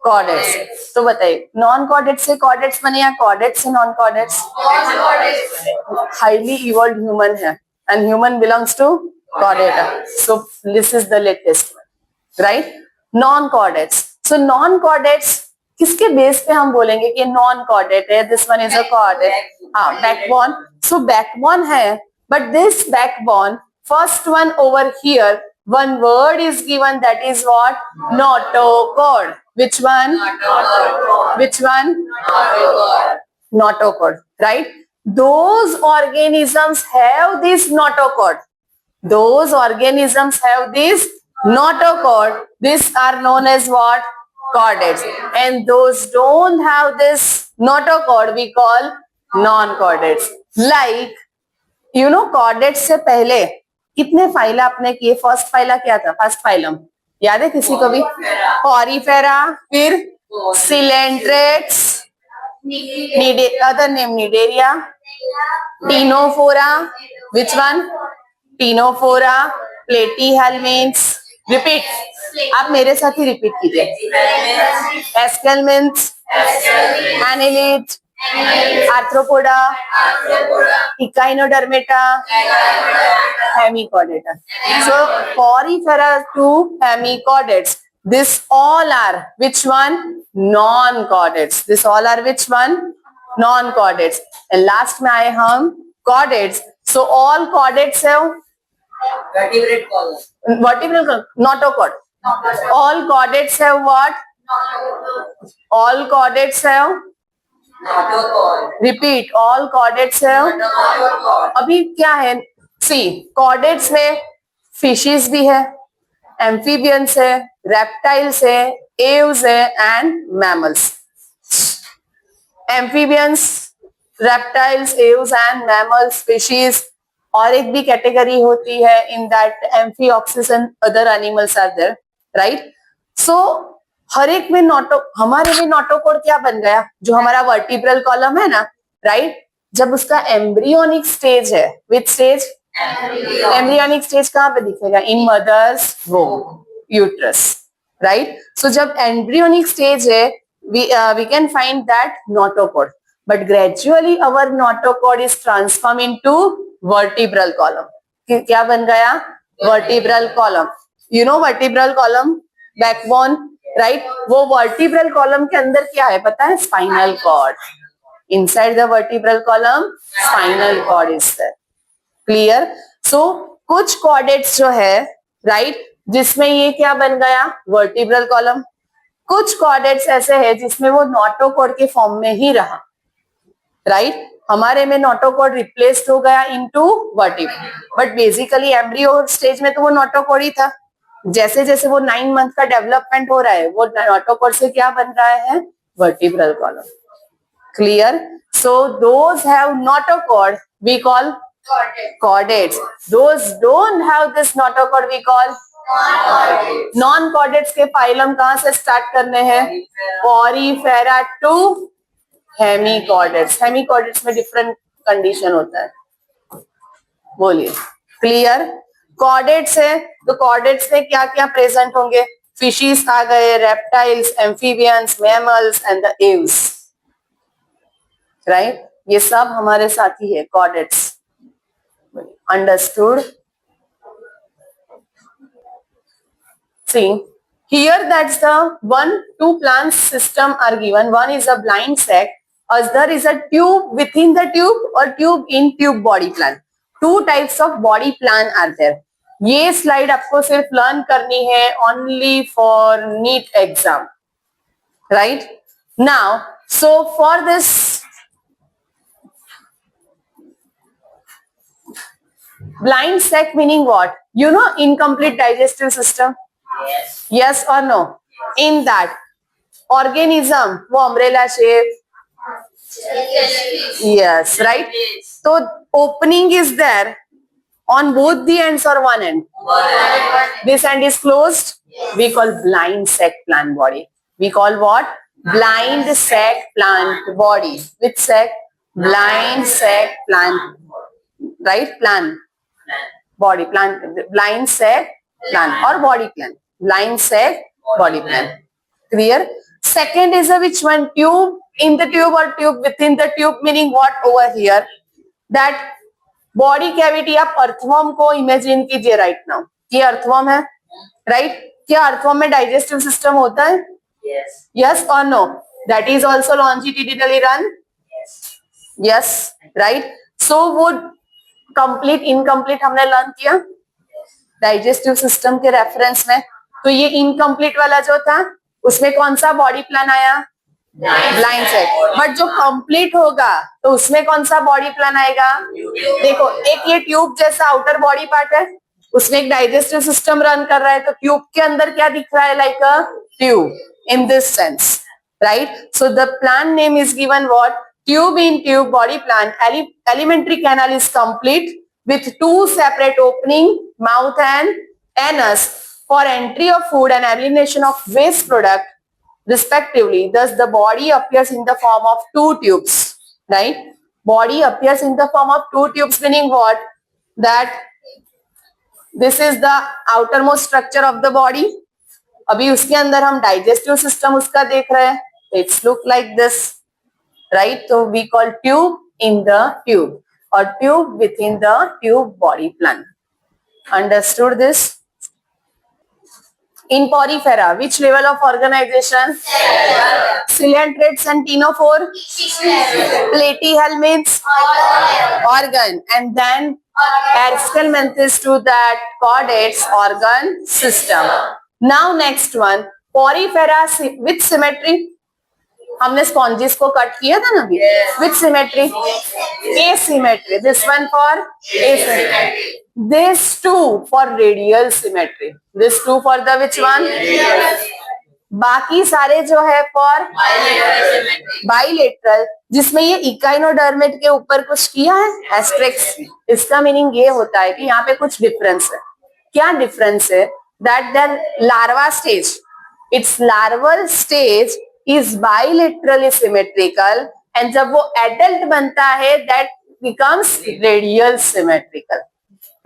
chordates. तो बताइए, non-chordates से chordates बने या chordates से non-chordates? Highly evolved human है, and human belongs to chordata. So this is the latest one, right? Non-chordates. So non-chordates किसके base पे हम बोलेंगे कि नॉन कॉर्डेट है? This one is a chordate. हाँ, बैकबोन. सो बैकबोन है, but this backbone, first one over here, one word is given, that is what? Notochord. Which one? Notochord. Which one? Notochord. Notochord, right? Those organisms have this notochord. Those organisms have this notochord. These are known as what? Chordates. And those don't have this notochord, we call non-chordates. Like, you know, chordates से पहले कितने phyla आपने किए? First phyla क्या था? First phylum याद है किसी को भी? पॉरीफेरा, फिर coelenterates, other name cnidaria, ctenophora. Which one? Ctenophora, platyhelminthes. Repeat, आप मेरे साथ ही रिपीट कीजिए. Aschelminthes, annelids, arthropoda, echinodermata, hemichordata. So porifera to hemichordates, this all are which one? Non-chordates. This all are which one? Non-chordates. And last में आए हम chordates. So all chordates have Vertebrate column. vertebral column, notochord. All chordates have what? All chordates have Notochord. Repeat, all chordates है. Notochord. अभी क्या है, सी chordates में fishes भी है, एम्फीबियंस है, रेप्टाइल्स है, एव्स है and mammals. Amphibians, reptiles, aves and mammals, fishes. और एक भी कैटेगरी होती है in that amphioxus and other animals are there, right. So हर एक में हमारे में नोटोकॉर्ड क्या बन गया, जो हमारा वर्टिब्रल कॉलम है ना, राइट. जब उसका एम्ब्रियोनिक स्टेज है, विच स्टेज, एम्ब्रियोनिक स्टेज कहाँ पे दिखेगा, इन मदर्स वोम, यूट्रस, राइट. सो जब एम्ब्रियोनिक स्टेज है, we can find that notochord, but gradually our notochord is transformed into vertebral column. क्या बन गया, vertebral column. You know vertebral column, backbone, right. वो vertebral column के अंदर क्या है पता है, spinal cord. Inside the vertebral column, spinal cord is there. Clear. So कुछ chordates जो है, right, जिसमें ये क्या बन गया, vertebral column. कुछ कॉर्डेट्स ऐसे हैं जिसमें वो नोटोकॉर्ड के फॉर्म में ही रहा, राइट. हमारे में नोटोकॉर्ड रिप्लेस्ड हो गया into vertebral, but basically embryo stage में तो वो नोटोकॉर्ड ही था. जैसे जैसे वो 9 मंथ का डेवलपमेंट हो रहा है, वो नोटोकॉर्ड से क्या बन रहा है, vertebral column. Clear. So those have notochord we call chordates. Those don't have this notochord we call non chordates. के फाइलम कहां से स्टार्ट करने हैं, पॉरीफेरा टू हेमिकॉर्डेट्स. हेमिकॉर्डेट्स में डिफरेंट कंडीशन होता है. बोलिए. क्लियर. कॉर्डेट्स है तो कॉर्डेट्स में क्या क्या प्रेजेंट होंगे, फिशेस आ गए, reptiles, amphibians, mammals and the Aves, right. ये सब हमारे साथ ही है chordates. Understood. See, here that's the 1-2 plants system are given. One is a blind sac, other is a tube within the tube or tube in tube body plan. Two types of body plan are there. ये slide आपको सिर्फ learn करनी है only for NEET exam, right? Now, so for this blind sac meaning what? You know, incomplete digestive system. Yes. Yes or no? In that organism, वो umbrella shape. Yes, right. So opening is there on both the ends or one end. This end is closed. We call blind sac plant body. We call what? Blind sac plant body. Which sac? Blind sac plant. Right? Plant. Body plant. Blind sac plant or body plant. Blind sac body plan. Clear. Second is a which one? Tube in the tube or tube within the tube, meaning what over here, that body cavity. आप earthworm को imagine कीजिए right now. ये earthworm है, right. क्या earthworm में digestive system होता है, yes or no? That is also longitudinally run, yes, right. So वो कंप्लीट इनकम्प्लीट हमने लर्न किया डाइजेस्टिव सिस्टम के रेफरेंस में. तो ये इनकम्प्लीट वाला जो था उसमें कौन सा बॉडी प्लान आया, ब्लाइंड सेक. बट जो कंप्लीट होगा तो उसमें कौन सा बॉडी प्लान आएगा, देखो एक ये ट्यूब जैसा आउटर बॉडी पार्ट है, उसमें एक डाइजेस्टिव सिस्टम रन कर रहा है, तो ट्यूब के अंदर क्या दिख रहा है, like a tube in this sense, right. So the plan name is given what, tube in tube body plan. Alimentary canal is complete with 2 separate opening, mouth and anus, for entry of food and elimination of waste product respectively. Thus the body appears in the form of 2 tubes, right. Body appears in the form of 2 tubes, meaning what, that this is the outermost structure of the body. अभी उसके अंदर हम digestive system उसका देख रहे हैं. It's look like this, right. So we call tube in the tube or tube within the tube body plan. Understood this? In porifera, which level of organization? Coelenterate and ctenophore? Platyhelminths? Organ. And then Erskelmanthus to that chordates organ system. Now next one, porifera with symmetry. हमने spongin को cut किया था ना अभी, with symmetry, asymmetry. This one for asymmetry. This two for radial symmetry. This two for the which one? बाकी सारे जो है फॉर बाइलेटरल, जिसमें ये इकाइनोडर्मिट के ऊपर कुछ किया है एस्ट्रिक्स. इसका मीनिंग ये होता है कि यहाँ पे कुछ डिफरेंस है. क्या डिफरेंस है? That the larva stage, it's larval stage is bilaterally symmetrical, and जब वो एडल्ट बनता है that becomes radial symmetrical,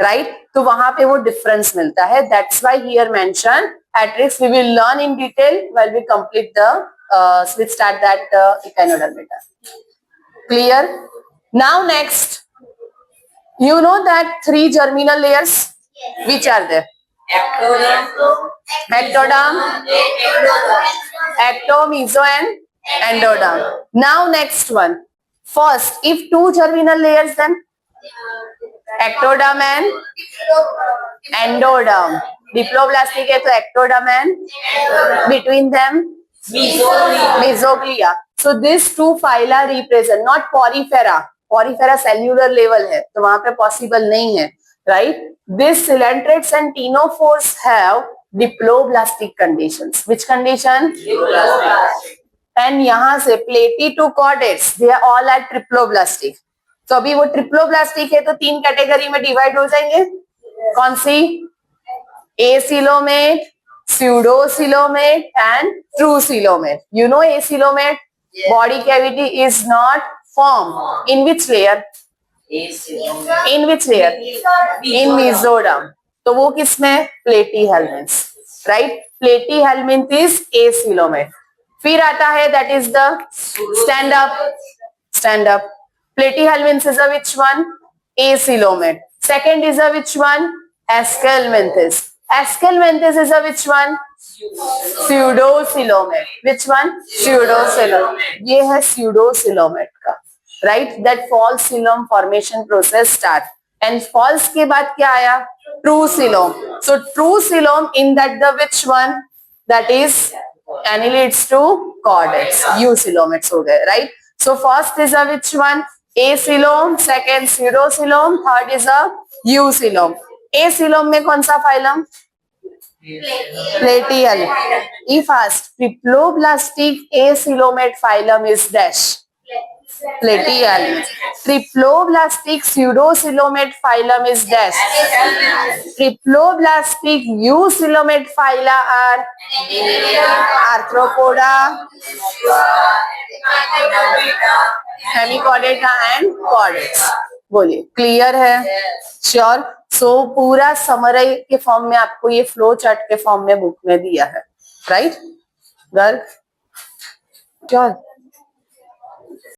right? तो वहां पे वो डिफरेंस मिलता है. That's why here mention Atrix. We will learn in detail while we complete the we start that echinodermata. Clear? Now next, you know that 3 germinal layers. Which are there? Ectoderm, ecto, meso and endoderm. Now next one. First, if 2 germinal layers, then ectoderm and endoderm. Diploblastic है तो ectoderm and between them mesoglea. So these two phyla represent, not porifera. Porifera cellular level है तो वहां पे possible नहीं है, right? These coelentrates and ctenophores have diploblastic conditions. Which condition? And यहाँ से platy to chordates, they are all at triploblastic. तो अभी वो ट्रिप्लोब्लास्टिक है तो 3 कैटेगरी में डिवाइड हो जाएंगे. कौन सी? Acylomate, pseudocoelomate and true coelomate. You know acylomate? Yes. Body cavity is not formed. In which layer? In which layer? In mesoderm. तो वो किसमें? Platyhelminth, right? Platyhelminth is acylomate. फिर आता है that is the stand up. Stand up. Platyhelminth is a which one? Acylomate. Second is a which one? Ascalmenthus. Ascalmenthus is a which one? Pseudocoelomate. Which one? Pseudocoelomate. ये है pseudocoelomate का, right? That false coelom formation process start. And false के बाद क्या आया? True coelom. So true coelom in that the which one? That is annellates to chordates. Eucoelomates हो गए, right? So first is a which one? Acoelom. Second pseudocoelom. Third is a eucoelom. Acoelom में कौन सा phylum? Platyhelminth. If asked, triploblastic acoelomate phylum is dash. Platyhelminth. Triploblastic pseudocoelomate phylum is dash. Triploblastic eucoelomate phyla are Arthropoda, Hemichordata and chordates. बोलिए, clear है? Sure? सो पूरा summary के form में आपको ये फ्लो चार्ट के फॉर्म में बुक में दिया है, राइट गर्ग? श्योर?